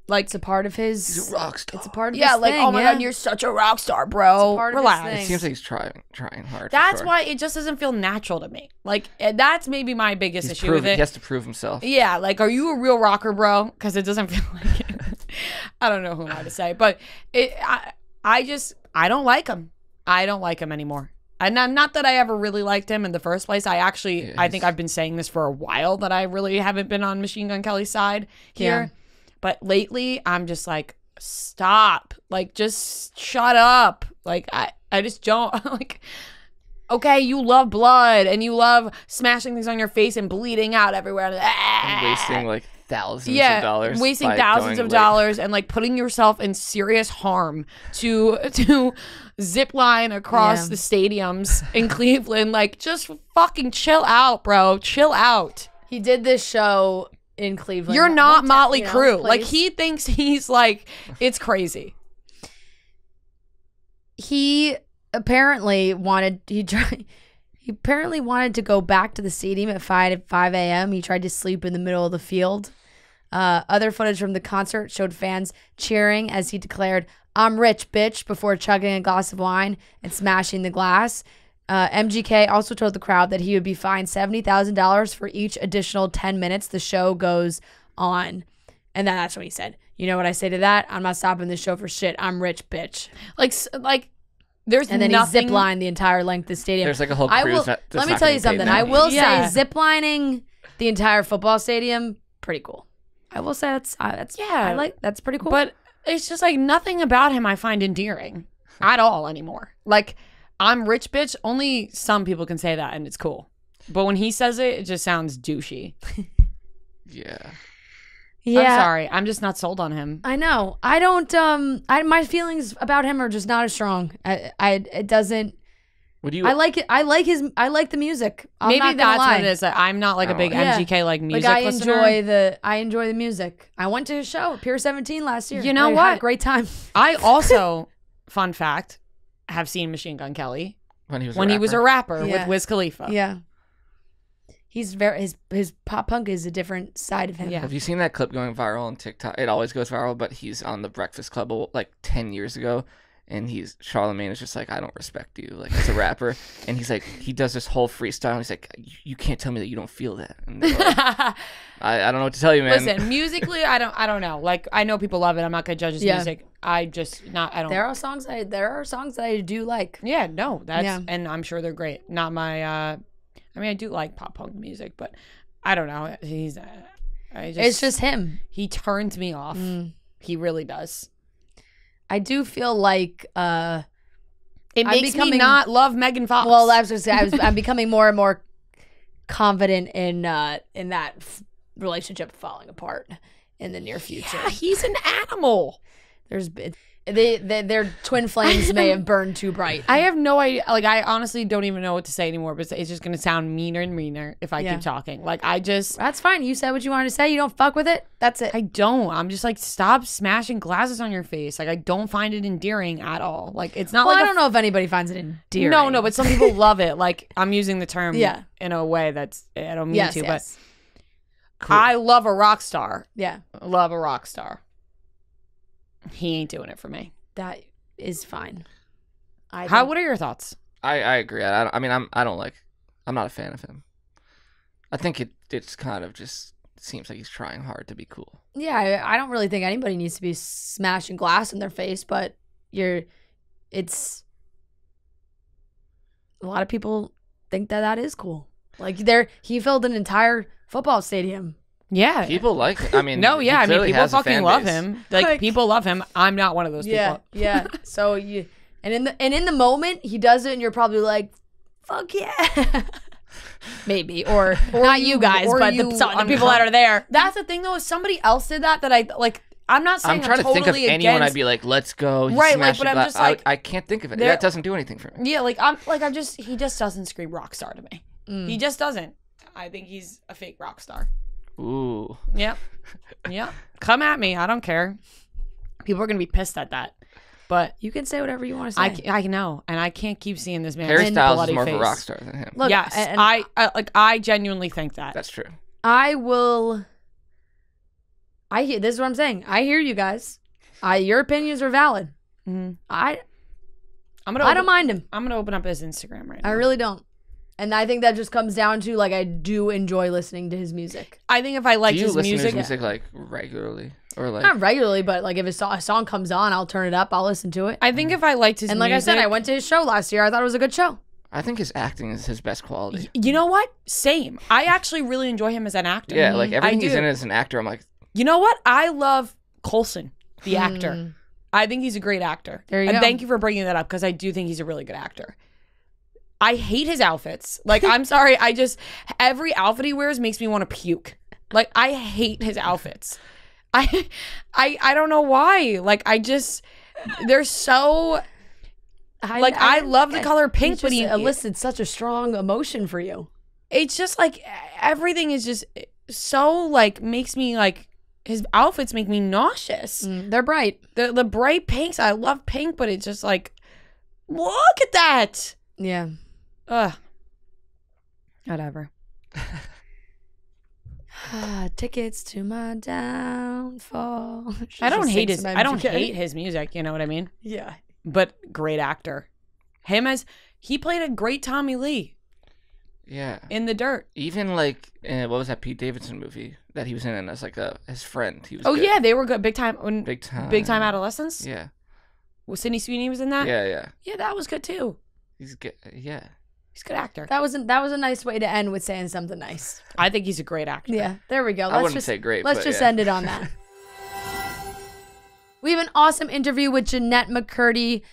Like, it's a part of his. He's a rock star. It's a part of his his like, thing, oh my God, you're such a rock star, bro. Relax. It seems like he's trying hard. That's why it just doesn't feel natural to me. Like, that's maybe my biggest issue with it. He has to prove himself. Yeah, like, are you a real rocker, bro? Because it doesn't feel like it. I don't know who am I to say, but I don't like him. I don't like him anymore. And not that I ever really liked him in the first place. I think I've been saying this for a while that I really haven't been on Machine Gun Kelly's side here. Yeah. But lately, I'm just like, stop. Like, just shut up. Like, I just don't, like, okay, you love blood and you love smashing things on your face and bleeding out everywhere. And wasting, like, thousands of dollars. Wasting thousands of dollars and, like, putting yourself in serious harm to zip line across the stadiums in Cleveland. Like, just fucking chill out, bro. Chill out. He did this show in Cleveland. You're not Motley Crue. Like, he thinks he's like, it's crazy. He apparently wanted to go back to the stadium at 5 a.m. He tried to sleep in the middle of the field. Other footage from the concert showed fans cheering as he declared, "I'm rich, bitch," before chugging a glass of wine and smashing the glass. MGK also told the crowd that he would be fined $70,000 for each additional 10 minutes the show goes on. And then that's what he said. You know what I say to that? I'm not stopping this show for shit. I'm rich, bitch. Like there's and then nothing. He ziplined the entire length of the stadium. There's like a whole cruise. Let me tell you something. I will say ziplining the entire football stadium, pretty cool. I will say that's that's pretty cool. But it's just like nothing about him I find endearing at all anymore. Like, I'm rich, bitch. Only some people can say that, and it's cool. But when he says it, it just sounds douchey. Yeah. I'm sorry. I'm just not sold on him. I know. I don't. My feelings about him are just not as strong. It doesn't. Would you? I like it. I like the music. Maybe that's what it is. I'm not like a big MGK like music listener. I enjoy the music. I went to his show at Pier 17 last year. You know what? I had a great time. I also, fun fact, have seen Machine Gun Kelly when he was a rapper with Wiz Khalifa. Yeah. He's his pop punk is a different side of him. Yeah. Have you seen that clip going viral on TikTok? It always goes viral, but he's on the Breakfast Club like 10 years ago, and Charlemagne is just like, I don't respect you, like, as a rapper, and he's like, he does this whole freestyle. And he's like, you can't tell me that you don't feel that. And like, I don't know what to tell you, man. Listen, musically, I don't know. Like, I know people love it. I'm not gonna judge his music. I don't. There are songs that I do like. Yeah, no, and I'm sure they're great. Not my. I mean, I do like pop punk music, but I don't know. It's just him. He turns me off. He really does. I do feel like it makes me not love Megan Fox. Well, I was just saying, I'm becoming more and more confident in that relationship falling apart in the near future. Yeah, he's an animal. Their twin flames may have burned too bright. I have no idea. Like, I honestly don't even know what to say anymore, but it's just going to sound meaner and meaner if I keep talking. Like, that's fine. You said what you wanted to say. You don't fuck with it. That's it. I don't. I'm just like, stop smashing glasses on your face. Like, I don't find it endearing at all. Like, it's not I don't know if anybody finds it endearing. No, but some people love it. Like, I'm using the term in a way that's, I don't mean to, but cool. I love a rock star. Yeah. Love a rock star. He ain't doing it for me. That is fine. What are your thoughts? I agree. I'm not a fan of him. I think it's kind of just seems like he's trying hard to be cool. Yeah, I don't really think anybody needs to be smashing glass in their face, but it's a lot of people think that is cool. Like he filled an entire football stadium. Yeah. People like it. I mean, no, yeah. I mean, people fucking love base. him. Like, people love him. I'm not one of those people. Yeah. So in the moment he does it, and you're probably like, "Fuck yeah." Maybe, or not you guys, but the people that are there. That's the thing, though. If somebody else did that I like, I'm not saying I'm trying totally to think of anyone against... I'd be like, let's go. Right, like, but I'm just like, I can't think of it. That doesn't do anything for me. Yeah, he just doesn't scream rock star to me. He just doesn't. I think he's a fake rock star. Ooh. Yep. Come at me. I don't care. People are gonna be pissed at that. But you can say whatever you want to say. I know, and I can't keep seeing this man. Harry Styles is more face. of a rock star than him. Look, yes, and I genuinely think that. That's true. This is what I'm saying. I hear you guys. Your opinions are valid. Mm-hmm. I don't mind him. I'm gonna open up his Instagram right now. I really don't. And I think that just comes down to, like, I do enjoy listening to his music. I think if I liked his music... Do you listen to his music, like, regularly? Or like... Not regularly, but, like, if a song comes on, I'll turn it up. I'll listen to it. I think if I liked his music... And like I said, I went to his show last year. I thought it was a good show. I think his acting is his best quality. You know what? Same. I actually really enjoy him as an actor. Yeah, like, everything he's in as an actor, I'm like... You know what? I love Coulson, the actor. I think he's a great actor. There you go. And thank you for bringing that up, because I do think he's a really good actor. I hate his outfits. Like, I'm sorry. Every outfit he wears makes me want to puke. Like, I hate his outfits. I don't know why. Like, they're so, I love the color pink, but he elicited such a strong emotion for you. It's just like, everything is just so, like, makes me, like, his outfits make me nauseous. They're bright. The bright pinks. I love pink, but it's just like, look at that. Yeah. Ugh. Whatever. Tickets to my downfall. I don't hate his music, you know what I mean? Yeah. But great actor. He played a great Tommy Lee. Yeah. In The Dirt. Even like what was that Pete Davidson movie that he was in as like his friend? He was good. Yeah, they were good. Big Time Adolescence? Yeah. Well, Sydney Sweeney was in that? Yeah. Yeah, that was good too. He's good. Yeah. He's a good actor. That was a nice way to end with saying something nice. I think he's a great actor. Yeah, there we go. I wouldn't say great. Let's just end it on that. We have an awesome interview with Jennette McCurdy.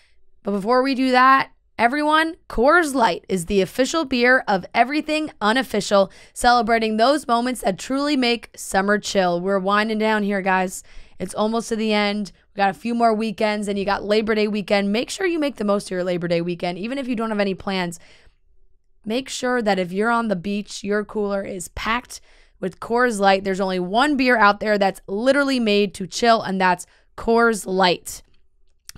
But before we do that, everyone, Coors Light is the official beer of everything unofficial, celebrating those moments that truly make summer chill. We're winding down here, guys. It's almost to the end. We got a few more weekends, and you got Labor Day weekend. Make sure you make the most of your Labor Day weekend, even if you don't have any plans. Make sure that if you're on the beach, your cooler is packed with Coors Light. There's only one beer out there that's literally made to chill, and that's Coors Light.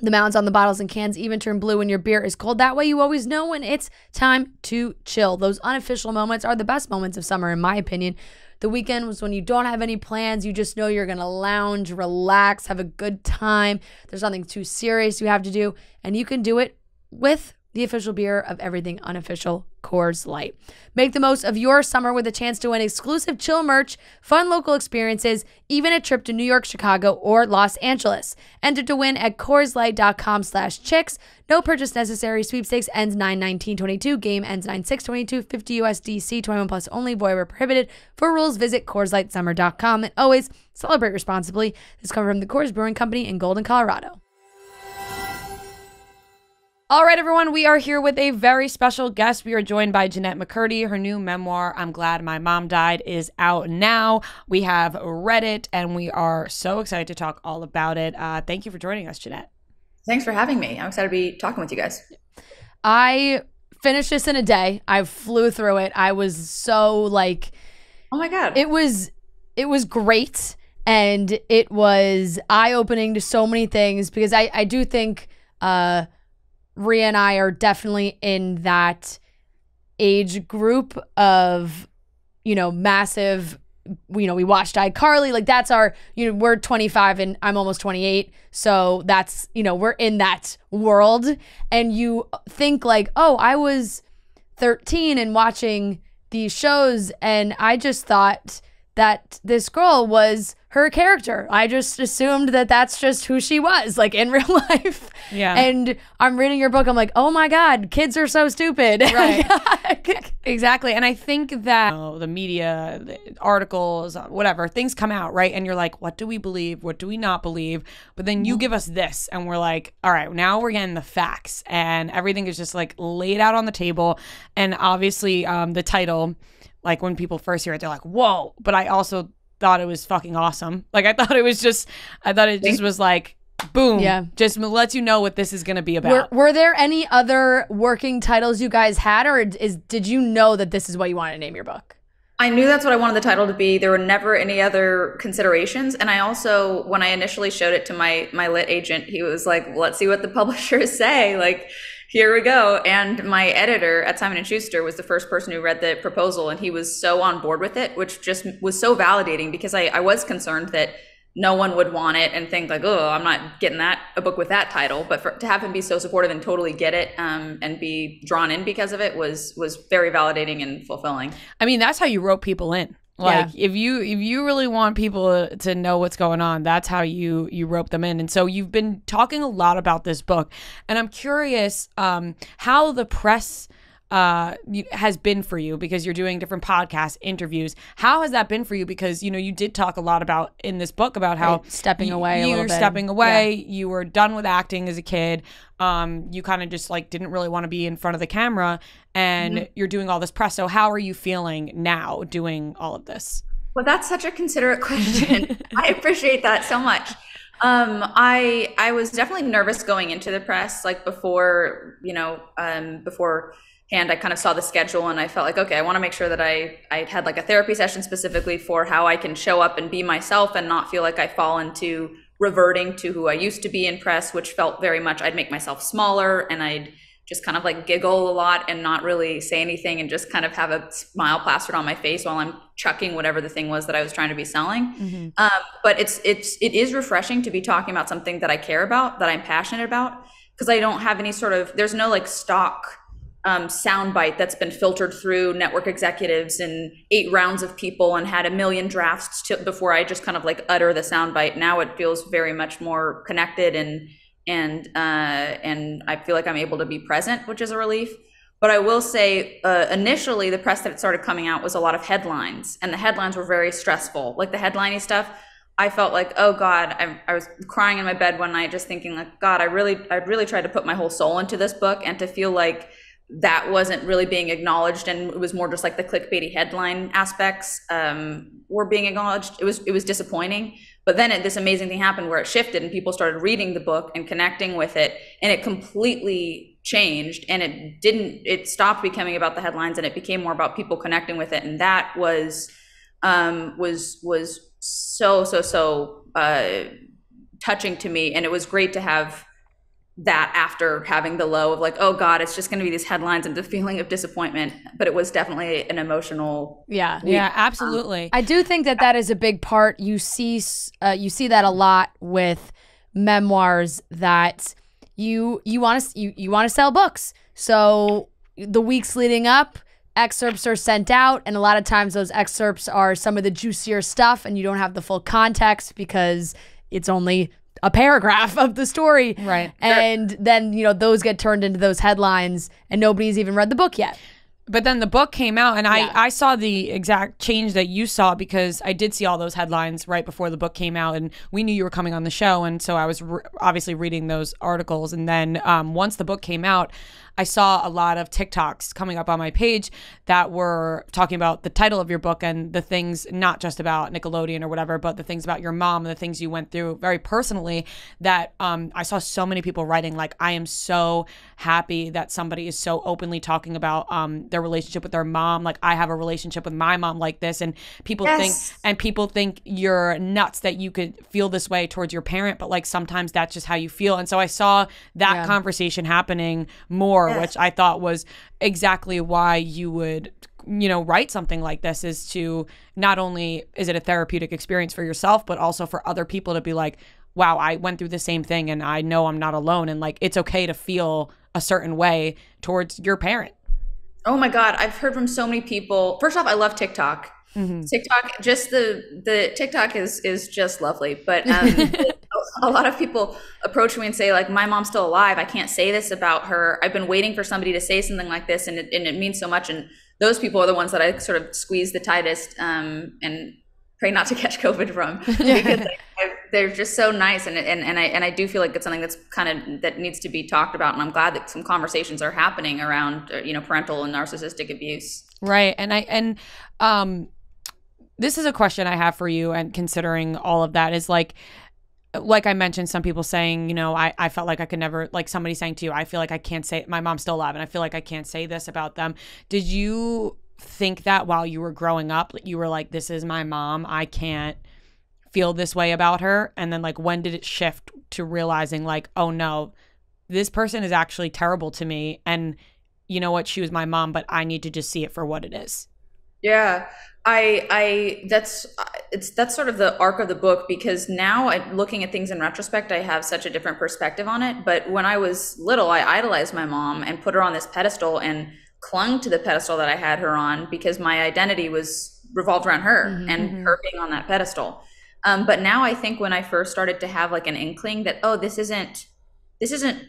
The mounds on the bottles and cans even turn blue when your beer is cold. That way you always know when it's time to chill. Those unofficial moments are the best moments of summer, in my opinion. The weekend was when you don't have any plans. You just know you're going to lounge, relax, have a good time. There's nothing too serious you have to do, and you can do it with the official beer of everything unofficial, Coors Light. Make the most of your summer with a chance to win exclusive chill merch, fun local experiences, even a trip to New York, Chicago, or Los Angeles. Enter to win at CoorsLight.com/chicks. No purchase necessary. Sweepstakes ends 9/19/22. Game ends 9/6/22. $50 USDC. 21 plus only. Void where prohibited. For rules, visit CoorsLightSummer.com. And always celebrate responsibly. This comes from the Coors Brewing Company in Golden, Colorado. All right, everyone, we are here with a very special guest. We are joined by Jennette McCurdy. Her new memoir, I'm Glad My Mom Died, is out now. We have read it, and we are so excited to talk all about it. Thank you for joining us, Jennette. Thanks for having me. I'm excited to be talking with you guys. I finished this in a day. I flew through it. I was so like... Oh, my God. It was great, and it was eye-opening to so many things, because I do think... Rhea and I are definitely in that age group of, massive, we watched iCarly. Like, that's our, we're 25 and I'm almost 28. So that's, we're in that world. And you think like, oh, I was 13 and watching these shows. And I just thought that this girl was her character. I just assumed that that's just who she was, like in real life. Yeah. And I'm reading your book. I'm like, oh my God, kids are so stupid. Right. Exactly. And I think that the media, the articles, whatever, things come out, right? And you're like, what do we believe? What do we not believe? But then you give us this and we're like, all right, now we're getting the facts. And everything is just like laid out on the table. And obviously the title, like when people first hear it, they're like, whoa. But I also thought it was fucking awesome. Like I thought it just was like, boom. Yeah. Just lets you know what this is going to be about. Were there any other working titles you guys had, or did you know that this is what you wanted to name your book? I knew that's what I wanted the title to be. There were never any other considerations. And I also, when I initially showed it to my lit agent, he was like, let's see what the publishers say. Like, here we go. And my editor at Simon & Schuster was the first person who read the proposal, and he was so on board with it, which just was so validating, because I was concerned that no one would want it and think like, oh, I'm not getting a book with that title. But to have him be so supportive and totally get it and be drawn in because of it was very validating and fulfilling. I mean, that's how you rope people in. Like if you really want people to know what's going on, that's how you rope them in. And so you've been talking a lot about this book, and I'm curious how the press has been for you, because you're doing different podcasts, interviews. How has that been for you? Because you did talk a lot about in this book about how stepping away a little bit. Stepping away. Yeah. You were done with acting as a kid. You kind of just like didn't really want to be in front of the camera, and you're doing all this press. So how are you feeling now doing all of this? Well, that's such a considerate question. I appreciate that so much. I was definitely nervous going into the press, like beforehand. I kind of saw the schedule and I felt like, okay, I want to make sure that I had like a therapy session specifically for how I can show up and be myself and not feel like I fall into reverting to who I used to be in press, which felt very much, I'd make myself smaller and I'd just kind of like giggle a lot and not really say anything and just kind of have a smile plastered on my face while I'm chucking whatever the thing was that I was trying to be selling. But it is refreshing to be talking about something that I care about, that I'm passionate about, because I don't have any there's no like stock soundbite that's been filtered through network executives and 8 rounds of people and had a million drafts before I just kind of like utter the soundbite. Now it feels very much more connected and I feel like I'm able to be present, which is a relief. But I will say, initially the press that started coming out was a lot of headlines, and the headlines were very stressful. Like the headliney stuff, I felt like, oh God, I was crying in my bed one night, just thinking like, God, I really tried to put my whole soul into this book, and to feel like that wasn't really being acknowledged, and it was more just like the clickbaity headline aspects were being acknowledged. It was disappointing. But then this amazing thing happened where it shifted and people started reading the book and connecting with it, and it completely changed, and it stopped becoming about the headlines and it became more about people connecting with it. And that was so touching to me. And it was great to have that after having the low of like, oh God, it's just going to be these headlines and the feeling of disappointment. But it was definitely an emotional. Yeah, absolutely. I do think that is a big part. You see that a lot with memoirs, that you want to sell books. So the weeks leading up, excerpts are sent out, and a lot of times those excerpts are some of the juicier stuff, and you don't have the full context because it's only a paragraph of the story. Right. And then, those get turned into those headlines and nobody's even read the book yet. But then the book came out, and I saw the exact change that you saw, because I did see all those headlines right before the book came out, and we knew you were coming on the show, and so I was obviously reading those articles. And then once the book came out, I saw a lot of TikToks coming up on my page that were talking about the title of your book and the things, not just about Nickelodeon or whatever, but the things about your mom and the things you went through very personally, that I saw so many people writing like, I am so happy that somebody is so openly talking about their relationship with their mom. Like, I have a relationship with my mom like this, and people think you're nuts that you could feel this way towards your parent, but like sometimes that's just how you feel. And so I saw that conversation happening more, which I thought was exactly why you would, write something like this, is to not only is it a therapeutic experience for yourself, but also for other people to be like, wow, I went through the same thing and I know I'm not alone. And like, it's okay to feel a certain way towards your parent. Oh my God, I've heard from so many people. First off, I love TikTok. TikTok, just the TikTok is just lovely. But a lot of people approach me and say, like, my mom's still alive. I can't say this about her. I've been waiting for somebody to say something like this, and it means so much. And those people are the ones that I sort of squeeze the tightest and pray not to catch COVID from, because they're just so nice. And I do feel like it's something that's that needs to be talked about. And I'm glad that some conversations are happening around, parental and narcissistic abuse. Right. And this is a question I have for you, and considering all of that is like I mentioned, some people saying, I felt like I could never, like somebody saying to you, I feel like I can't say, my mom's still alive and I feel like I can't say this about them. Did you think that while you were growing up, you were like, this is my mom, I can't feel this way about her? And then like, when did it shift to realizing like, oh no, this person is actually terrible to me, and you know what, she was my mom, but I need to just see it for what it is? Yeah, that's sort of the arc of the book, because now looking at things in retrospect, I have such a different perspective on it. But when I was little, I idolized my mom and put her on this pedestal and clung to the pedestal that I had her on, because my identity was revolved around her and her being on that pedestal. But now I think when I first started to have like an inkling that, oh, this isn't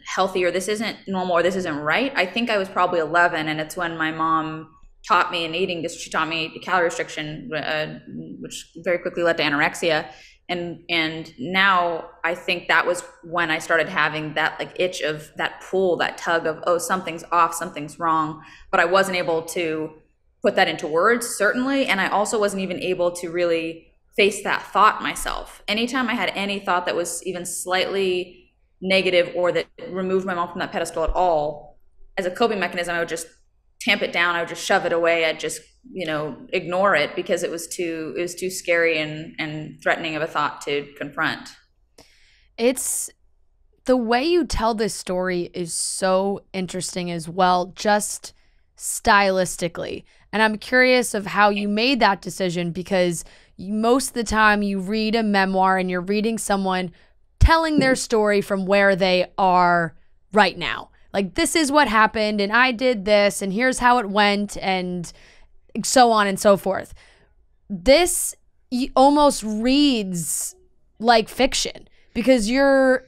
healthy, or this isn't normal, or this isn't right, I think I was probably 11, and it's when my mom taught me an eating disorder. She taught me calorie restriction, which very quickly led to anorexia. And now I think that was when I started having that like itch of that pull, that tug of, oh, something's off, something's wrong. But I wasn't able to put that into words, certainly. And I also wasn't even able to really face that thought myself. Anytime I had any thought that was even slightly negative, or that removed my mom from that pedestal at all, as a coping mechanism, I would just tamp it down. I would just shove it away. I'd just, ignore it, because it was too scary and threatening of a thought to confront. It's the way you tell this story is so interesting as well, just stylistically. And I'm curious of how you made that decision, because most of the time you read a memoir and you're reading someone telling their story from where they are right now. Like, this is what happened, and I did this, and here's how it went, and so on and so forth. This almost reads like fiction, because you're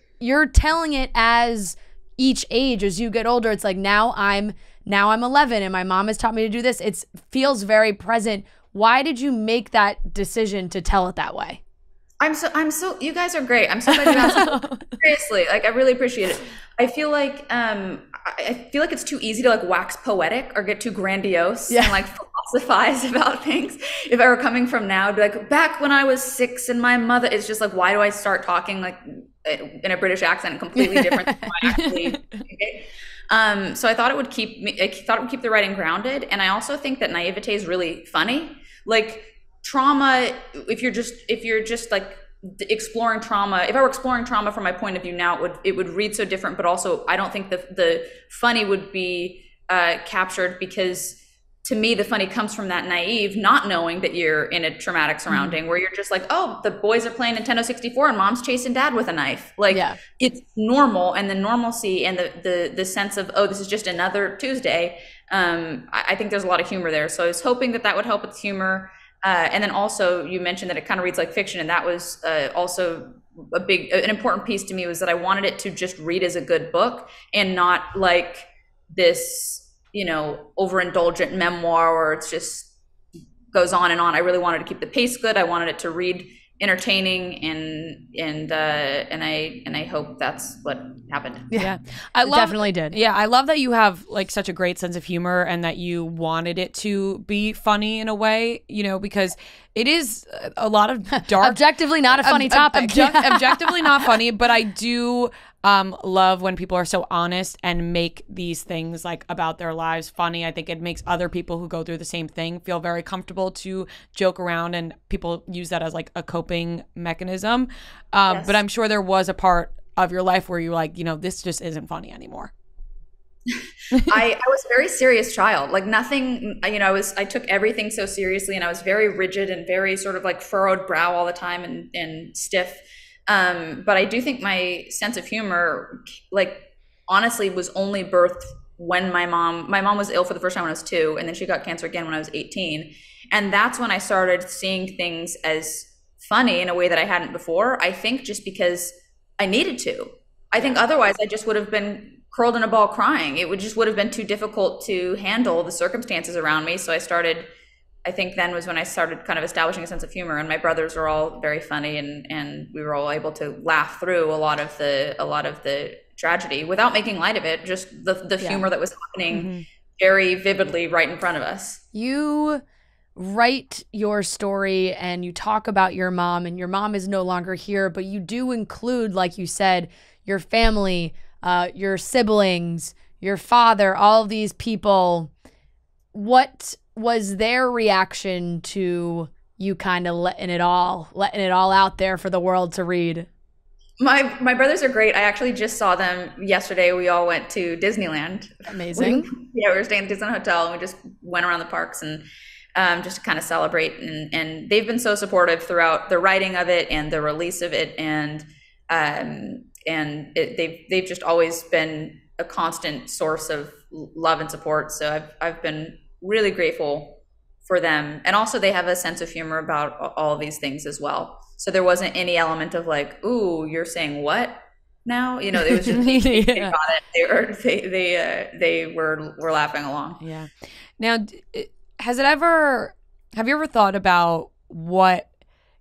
telling it as each age, as you get older. It's like, now I'm 11 and my mom has taught me to do this. It feels very present. Why did you make that decision to tell it that way? I'm so, you guys are great. I'm so glad you asked. Seriously, like, I really appreciate it. I feel like it's too easy to like wax poetic or get too grandiose and like philosophize about things. If I were coming from now, I'd be like, back when I was 6 and my mother, it's just like, why do I start talking like in a British accent, completely different than what I actually think? So I thought it would keep the writing grounded. And I also think that naivete is really funny. Like, trauma, if you're just like exploring trauma, if I were exploring trauma from my point of view now, it would read so different. But also, I don't think the funny would be captured, because to me the funny comes from that naive not knowing that you're in a traumatic surrounding, where you're just like, oh, the boys are playing Nintendo 64 and mom's chasing dad with a knife. Like, it's normal, and the normalcy and the sense of, oh, this is just another Tuesday. I think there's a lot of humor there. So I was hoping that would help with humor. And then also, you mentioned that it kind of reads like fiction, and that was also an important piece to me, was that I wanted it to just read as a good book and not like this, overindulgent memoir where it's just goes on and on. I really wanted to keep the pace good. I wanted it to read entertaining, and I hope that's what happened. Yeah. Definitely did. Yeah, I love that you have like such a great sense of humor, and that you wanted it to be funny in a way, because it is a lot of dark, objectively not a funny topic. Objectively not funny, but I do love when people are so honest and make these things like about their lives funny. I think it makes other people who go through the same thing feel very comfortable to joke around, and people use that as like a coping mechanism. But I'm sure there was a part of your life where you're like, this just isn't funny anymore. I was a very serious child. Like, nothing, I took everything so seriously, and I was very rigid and very sort of like furrowed brow all the time and stiff. But I do think my sense of humor, like, honestly, was only birthed when my mom was ill for the first time when I was 2, and then she got cancer again when I was 18. And that's when I started seeing things as funny in a way that I hadn't before. I think just because I needed to. I think otherwise I just would have been curled in a ball crying. It would have been too difficult to handle the circumstances around me. So I think then was when I started kind of establishing a sense of humor, and my brothers were all very funny, and we were all able to laugh through a lot of the tragedy without making light of it, just the humor that was happening very vividly right in front of us. You write your story and you talk about your mom, and your mom is no longer here, but you do include, like you said, your family, your siblings, your father, all of these people. What was their reaction to you kind of letting it all out there for the world to read? My brothers are great. I actually just saw them yesterday. We all went to Disneyland. Amazing. We were staying at the Disneyland Hotel, and we just went around the parks and just to kind of celebrate. And they've been so supportive throughout the writing of it and the release of it. And they've just always been a constant source of love and support. So I've been really grateful for them. And also they have a sense of humor about all of these things as well. So there wasn't any element of like, ooh, you're saying what now? You know, it was just they got it. They were laughing along. Yeah. Now, have you ever thought about what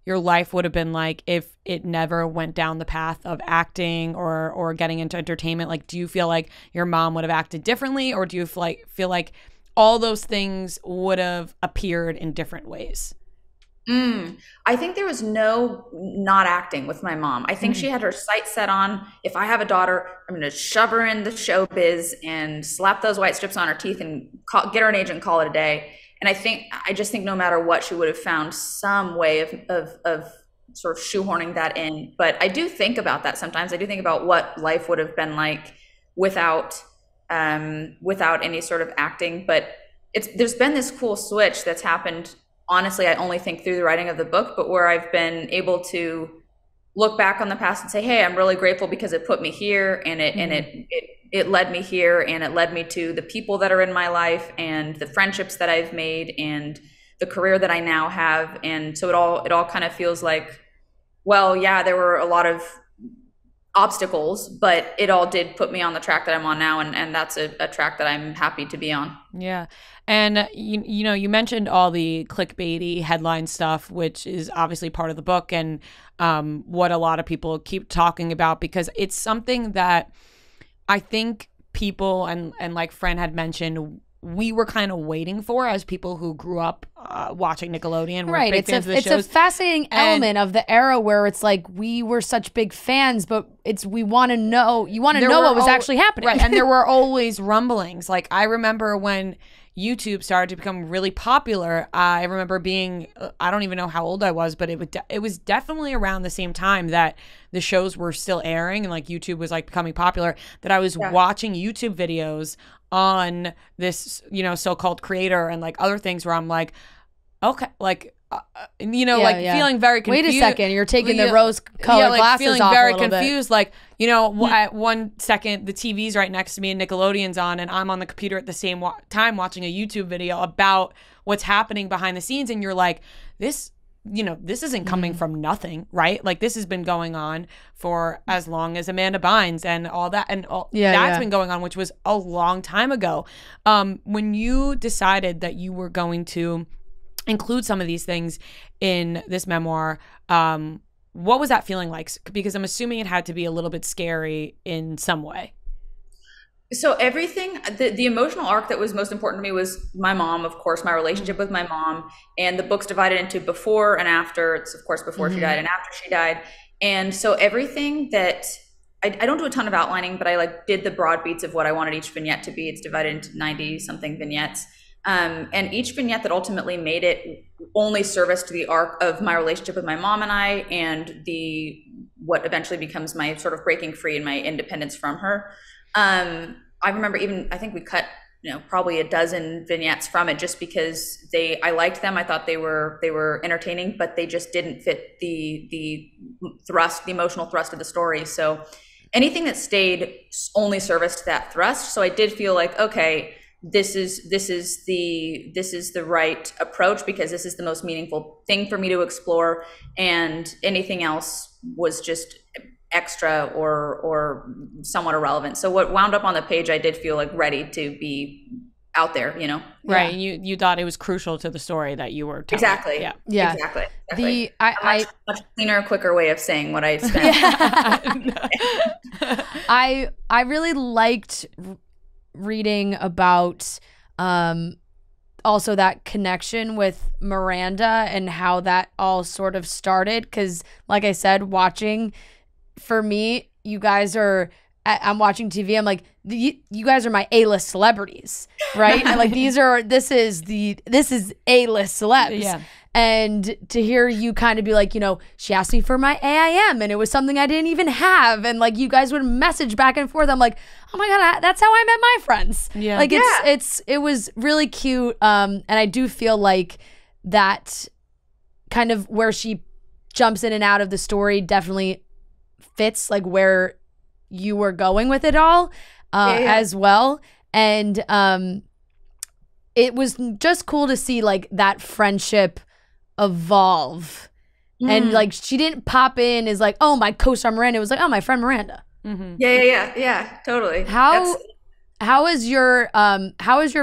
your life would have been like if it never went down the path of acting or getting into entertainment? Like, do you feel like your mom would have acted differently, or do you feel like all those things would have appeared in different ways? I think there was no not acting with my mom. I think she had her sights set on, if I have a daughter, I'm going to shove her in the showbiz and slap those white strips on her teeth and get her an agent and call it a day. And I just think no matter what, she would have found some way of sort of shoehorning that in. But I do think about that sometimes. I do think about what life would have been like without any sort of acting. But there's been this cool switch that's happened. Honestly, I only think through the writing of the book, but where I've been able to look back on the past and say, hey, I'm really grateful because it put me here, and it led me here, and it led me to the people that are in my life and the friendships that I've made and the career that I now have. And so it all kind of feels like, well, yeah, there were a lot of obstacles, but it all did put me on the track that I'm on now, and that's a track that I'm happy to be on. Yeah. And you know, you mentioned all the clickbaity headline stuff, which is obviously part of the book, and what a lot of people keep talking about, because it's something that I think people and like Fran had mentioned, we were kind of waiting for as people who grew up watching Nickelodeon. We're right. Big fans of the it's shows. a fascinating element of the era where it's like we were such big fans, but you want to know what was actually happening. Right. And there were always rumblings. Like, I remember when YouTube started to become really popular, I remember being, I don't even know how old I was, but it was definitely around the same time that the shows were still airing and like YouTube was like becoming popular, that I was watching YouTube videos on this, you know, so-called creator and like other things where I'm like, okay, like, feeling very confused. Wait a second, you're taking the rose-colored glasses feeling off very a little confused. bit. Like, you know, at one second the TV's right next to me and Nickelodeon's on, and I'm on the computer at the same time watching a YouTube video about what's happening behind the scenes, and you're like, this isn't coming from nothing, right? Like, this has been going on for as long as Amanda Bynes and all that, and that's been going on, which was a long time ago. When you decided that you were going to include some of these things in this memoir, what was that feeling like? Because I'm assuming it had to be a little bit scary in some way. So everything, the emotional arc that was most important to me was my mom, of course, my relationship with my mom, and the book's divided into before and after. It's of course before she died and after she died. And so everything that I don't do a ton of outlining, but I like did the broad beats of what I wanted each vignette to be. It's divided into 90 something vignettes. And each vignette that ultimately made it only serviced the arc of my relationship with my mom and I, and what eventually becomes my sort of breaking free and my independence from her. I remember I think we cut, probably a dozen vignettes from it just because I liked them. I thought they were entertaining, but they just didn't fit the emotional thrust of the story. So anything that stayed only serviced that thrust. So I did feel like, okay, this is the right approach because this is the most meaningful thing for me to explore, and anything else was just extra or somewhat irrelevant. So what wound up on the page, I did feel like ready to be out there, you know? Right. Yeah. You thought it was crucial to the story that you were telling. Exactly. Yeah. Exactly. Much cleaner, quicker way of saying what I spent. I really liked reading about also that connection with Miranda and how that all sort of started. Because like I said, watching, for me, you guys are, I'm watching TV, I'm like, you guys are my A-list celebrities, right? And like this is A-list celebs. Yeah. And to hear you kind of be like, you know, she asked me for my AIM and it was something I didn't even have, and like you guys would message back and forth. I'm like, oh my God, that's how I met my friends. Yeah. Like it was really cute. And I do feel like that kind of where she jumps in and out of the story definitely fits like where you were going with it all as well. And it was just cool to see like that friendship evolve. And like she didn't pop in as like, oh, my co-star Miranda. It was like, oh, my friend Miranda. Mm-hmm. Yeah, totally. How is your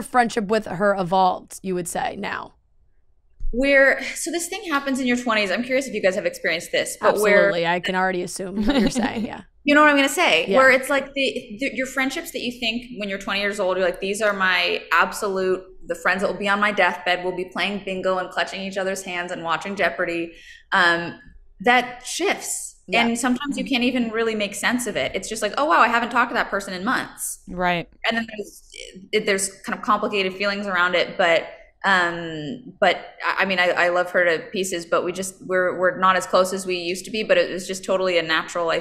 friendship with her evolved, you would say, now? So this thing happens in your 20s. I'm curious if you guys have experienced this, but absolutely, I can already assume what you're saying. Yeah. You know what I'm going to say? Yeah. Where it's like your friendships that you think when you're 20 years old, you're like, these are my absolute, the friends that will be on my deathbed, we'll be playing bingo and clutching each other's hands and watching Jeopardy. That shifts. Yeah. And sometimes you can't even really make sense of it. It's just like, oh, wow, I haven't talked to that person in months. Right. And then there's kind of complicated feelings around it. But I mean, I love her to pieces, but we're not as close as we used to be, but it was just totally a natural, I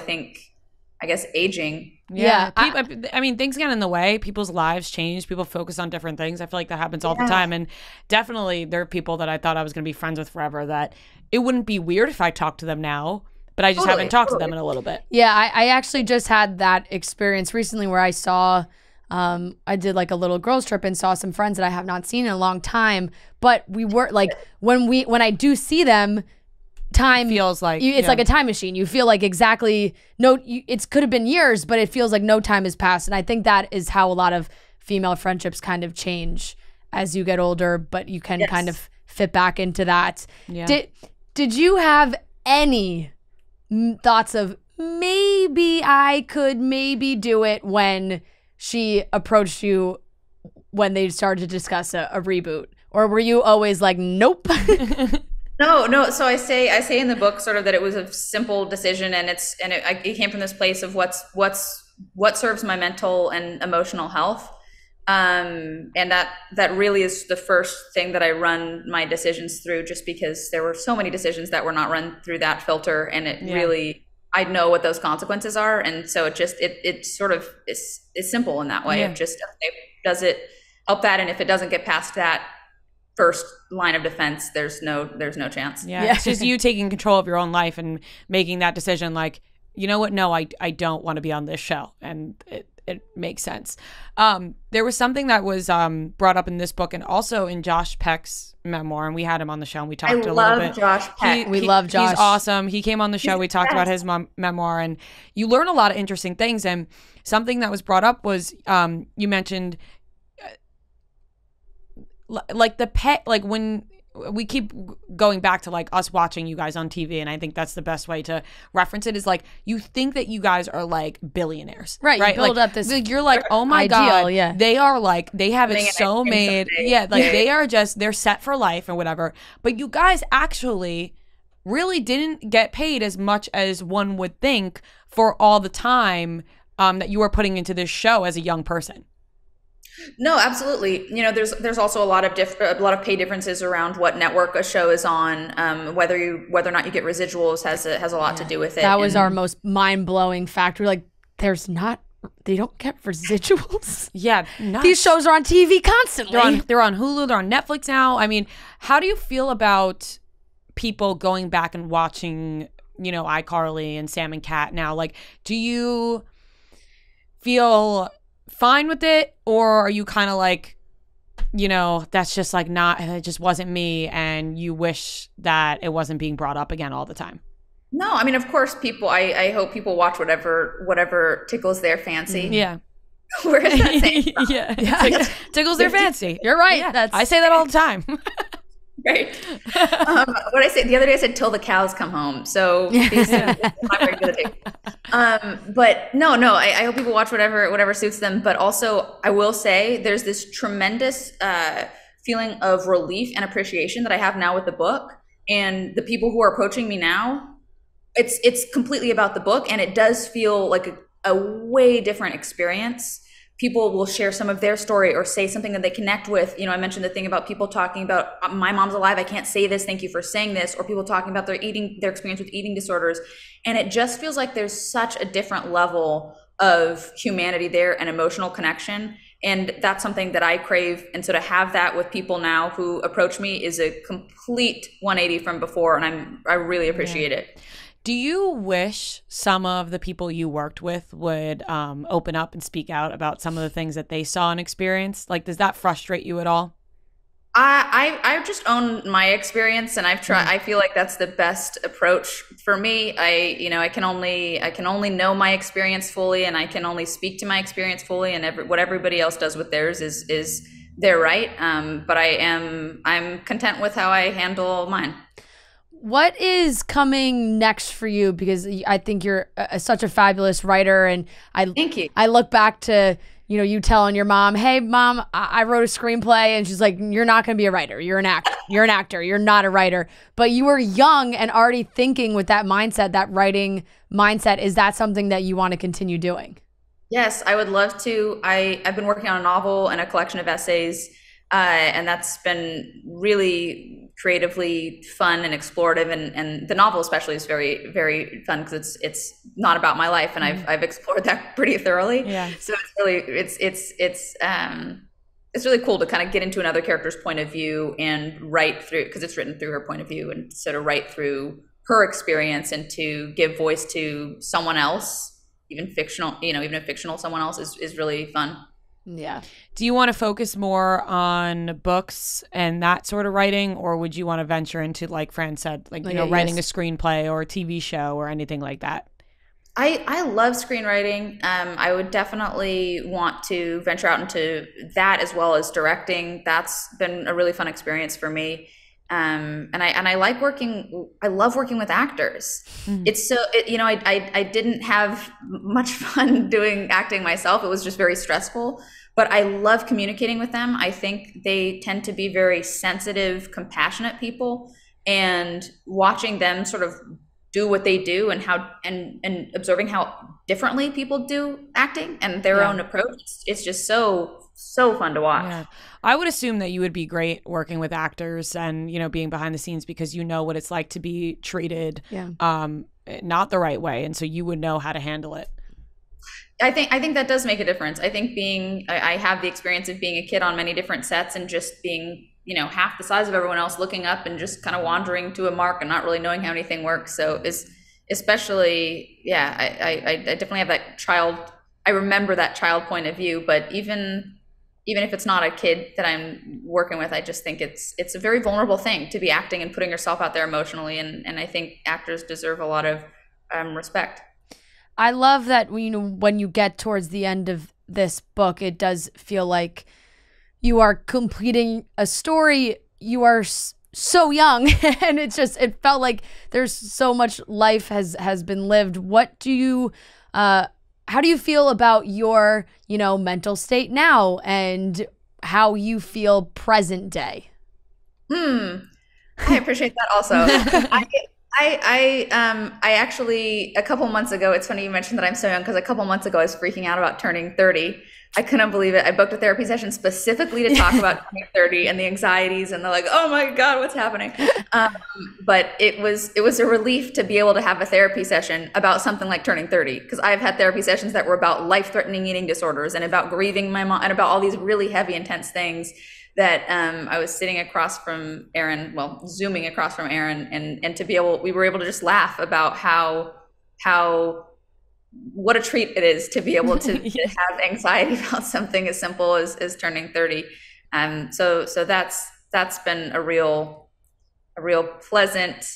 guess, aging. Yeah. I mean, things get in the way. People's lives change. People focus on different things. I feel like that happens all the time. And definitely there are people that I thought I was going to be friends with forever that it wouldn't be weird if I talked to them now, but I just haven't talked to them in a little bit. Yeah. I actually just had that experience recently where I saw, I did like a little girls trip and saw some friends that I have not seen in a long time, but we were like, when I do see them, time feels like it's like a time machine. You feel like exactly it could have been years, but it feels like no time has passed. And I think that is how a lot of female friendships kind of change as you get older, but you can kind of fit back into that. Yeah. Did you have any thoughts of maybe I could maybe do it when she approached you when they started to discuss a reboot? Or were you always like, nope? No. So I say in the book sort of that it was a simple decision, and it came from this place of what serves my mental and emotional health, and that really is the first thing that I run my decisions through. Just because there were so many decisions that were not run through that filter, and it really, I know what those consequences are, and so it sort of is simple in that way of just, okay, does it help that, and if it doesn't get past that first line of defense, there's no chance. Yeah. It's just you taking control of your own life and making that decision like, you know what? No, I don't want to be on this show. And it makes sense. There was something that was brought up in this book and also in Josh Peck's memoir, and we had him on the show and we talked a little bit. I love Josh Peck. We love Josh. He's awesome. He came on the show. We talked about his memoir, and you learn a lot of interesting things. And something that was brought up was you mentioned like the pet, like when we keep going back to like us watching you guys on TV, and I think that's the best way to reference it is like you think that you guys are like billionaires, right? You build up this, you're like, oh my ideal, God, they are like, they have it so made, they are just, they're set for life and whatever. But you guys actually really didn't get paid as much as one would think for all the time that you were putting into this show as a young person. No, absolutely. You know, there's also a lot of pay differences around what network a show is on. Whether or not you get residuals has a lot to do with it. That was our most mind-blowing fact. We're like, they don't get residuals. Yeah, nuts. These shows are on TV constantly. They're on Hulu. They're on Netflix now. I mean, how do you feel about people going back and watching, you know, iCarly and Sam and Cat now? Like, do you feel fine with it, or are you kind of like, you know, that's just like not, it just wasn't me, and you wish that it wasn't being brought up again all the time? No, I mean, of course, people. I hope people watch whatever tickles their fancy. Yeah. Where is that saying from? Yeah. Tickles their fancy. You're right. Yeah. I say that all the time. Right. What I say the other day, I said till the cows come home. So these are not very good at it. But no, I hope people watch whatever suits them. But also, I will say there's this tremendous feeling of relief and appreciation that I have now with the book, and the people who are approaching me now. It's completely about the book, and it does feel like a way different experience. People will share some of their story or say something that they connect with. You know, I mentioned the thing about people talking about, my mom's alive, I can't say this, thank you for saying this, or people talking about their experience with eating disorders. And it just feels like there's such a different level of humanity there and emotional connection. And that's something that I crave. And so to have that with people now who approach me is a complete 180 from before. And I really appreciate it. Do you wish some of the people you worked with would open up and speak out about some of the things that they saw and experienced? Like, does that frustrate you at all? I just own my experience, and I've tried. I feel like that's the best approach for me. I can only know my experience fully, and I can only speak to my experience fully. And what everybody else does with theirs is their right. But I'm content with how I handle mine. What is coming next for you? Because I think you're such a fabulous writer, and Thank you. I look back to, you know, you telling your mom, "Hey, mom, I wrote a screenplay," and she's like, "You're not going to be a writer. You're an actor. You're an actor. You're not a writer." But you were young and already thinking with that mindset, that writing mindset. Is that something that you want to continue doing? Yes, I would love to. I've been working on a novel and a collection of essays, and that's been really creatively fun and explorative, and the novel especially is very, very fun because it's not about my life, and I've explored that pretty thoroughly. Yeah. So it's really cool to kind of get into another character's point of view and write through, because it's written through her point of view, and sort of write through her experience and to give voice to someone else, even fictional, even a fictional someone else is really fun. Yeah. Do you want to focus more on books and that sort of writing, or would you want to venture into, like Fran said, like, writing a screenplay or a TV show or anything like that? I love screenwriting. I would definitely want to venture out into that as well as directing. That's been a really fun experience for me. And I like working. I love working with actors. It's so, I didn't have much fun doing acting myself. It was just very stressful, but I love communicating with them. I think they tend to be very sensitive, compassionate people, and watching them sort of do what they do and how, and observing how differently people do acting and their own approach. It's just so fun to watch. Yeah. I would assume that you would be great working with actors and, being behind the scenes, because you know what it's like to be treated not the right way. And so you would know how to handle it. I think that does make a difference. I think I have the experience of being a kid on many different sets and just being, half the size of everyone else, looking up and just kind of wandering to a mark and not really knowing how anything works. So especially, I definitely have that child. I remember that child point of view, but even if it's not a kid that I'm working with, I just think it's a very vulnerable thing to be acting and putting yourself out there emotionally. And I think actors deserve a lot of respect. I love that, when you get towards the end of this book, it does feel like you are completing a story. You are so young, and it felt like there's so much life has been lived. What do you, how do you feel about your, mental state now and how you feel present day? I appreciate that also. I actually, a couple months ago, it's funny you mentioned that I'm so young, because a couple months ago I was freaking out about turning 30. I couldn't believe it. I booked a therapy session specifically to talk about turning 30 and the anxieties, and they're like, "Oh my God, what's happening?" But it was a relief to be able to have a therapy session about something like turning 30, because I've had therapy sessions that were about life-threatening eating disorders and about grieving my mom and about all these really heavy, intense things that I was sitting across from Aaron, Zooming across from Aaron, and we were able to just laugh about how what a treat it is to be able to have anxiety about something as simple as turning 30. So that's been a real pleasant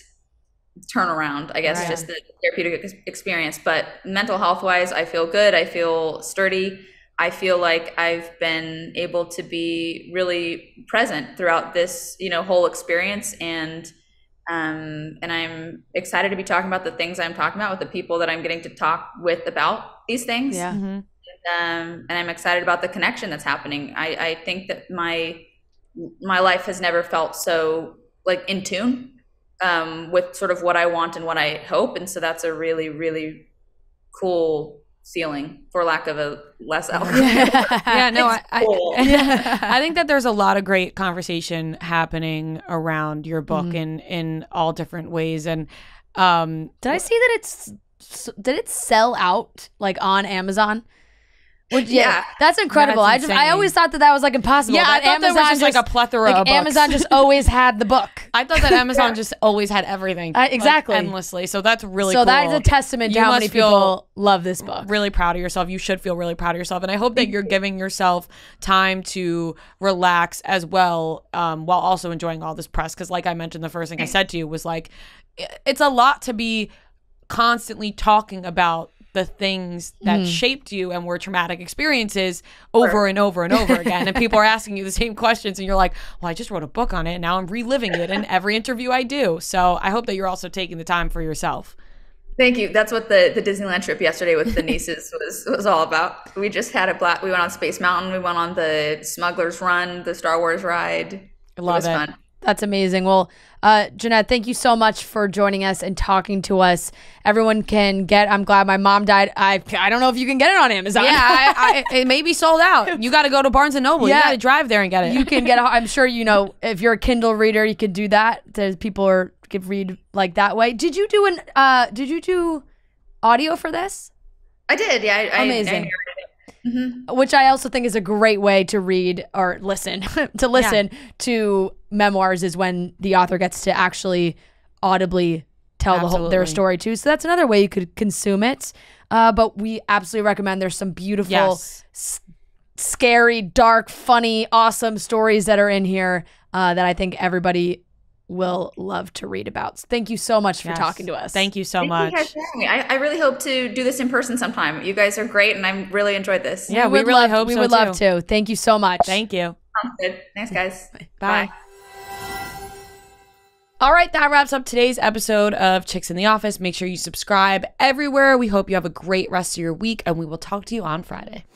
turnaround, I guess, just the therapeutic experience. But mental health wise, I feel good. I feel sturdy. I feel like I've been able to be really present throughout this, whole experience. And I'm excited to be talking about the things I'm talking about with the people that I'm getting to talk with about these things. Yeah. Mm-hmm. And I'm excited about the connection that's happening. I think that my life has never felt so like in tune with sort of what I want and what I hope. And so that's a really, really cool feeling, for lack of a less eloquent. Yeah, no, I think that there's a lot of great conversation happening around your book in all different ways. And did I see that did it sell out like on Amazon? Which, yeah, that's incredible. That's I always thought that was like impossible. Yeah, I thought Amazon there was just like a plethora of books. Amazon just always had the book. I thought that Amazon just always had everything. Exactly. Like, endlessly. So that's really cool. So that is a testament to how many people love this book. Really proud of yourself. You should feel really proud of yourself. And I hope that you're giving yourself time to relax as well, while also enjoying all this press. Because like I mentioned, the first thing I said to you was like, it's a lot to be constantly talking about the things that shaped you and were traumatic experiences over and over and over again. And people are asking you the same questions and you're like, well, I just wrote a book on it and now I'm reliving it in every interview I do. So I hope that you're also taking the time for yourself. Thank you. That's what the Disneyland trip yesterday with the nieces was all about. We just had we went on Space Mountain. We went on the Smuggler's Run, the Star Wars ride. I love it. Was fun. That's amazing. Well, Jennette, thank you so much for joining us and talking to us. Everyone can I'm glad my mom died. I don't know if you can get it on Amazon. Yeah, it may be sold out. You got to go to Barnes & Noble. Yeah. You got to drive there and get it. You can get it. I'm sure, if you're a Kindle reader, you could do that. There's people could read like that way. Did you do audio for this? I did. Yeah. Amazing. I narrated it. Mm-hmm. Which I also think is a great way to read or listen to memoirs, is when the author gets to actually audibly tell their story too. So that's another way you could consume it. But we absolutely recommend. There's some beautiful, scary, dark, funny, awesome stories that are in here that I think everybody will love to read about. So thank you so much for talking to us. Thank you so much. You guys for having me. I really hope to do this in person sometime. You guys are great, and I really enjoyed this. Yeah, we really hope so. We would love to. Thank you so much. Thank you. Sounds good. Thanks, guys. Bye. All right, that wraps up today's episode of Chicks in the Office. Make sure you subscribe everywhere. We hope you have a great rest of your week, and we will talk to you on Friday.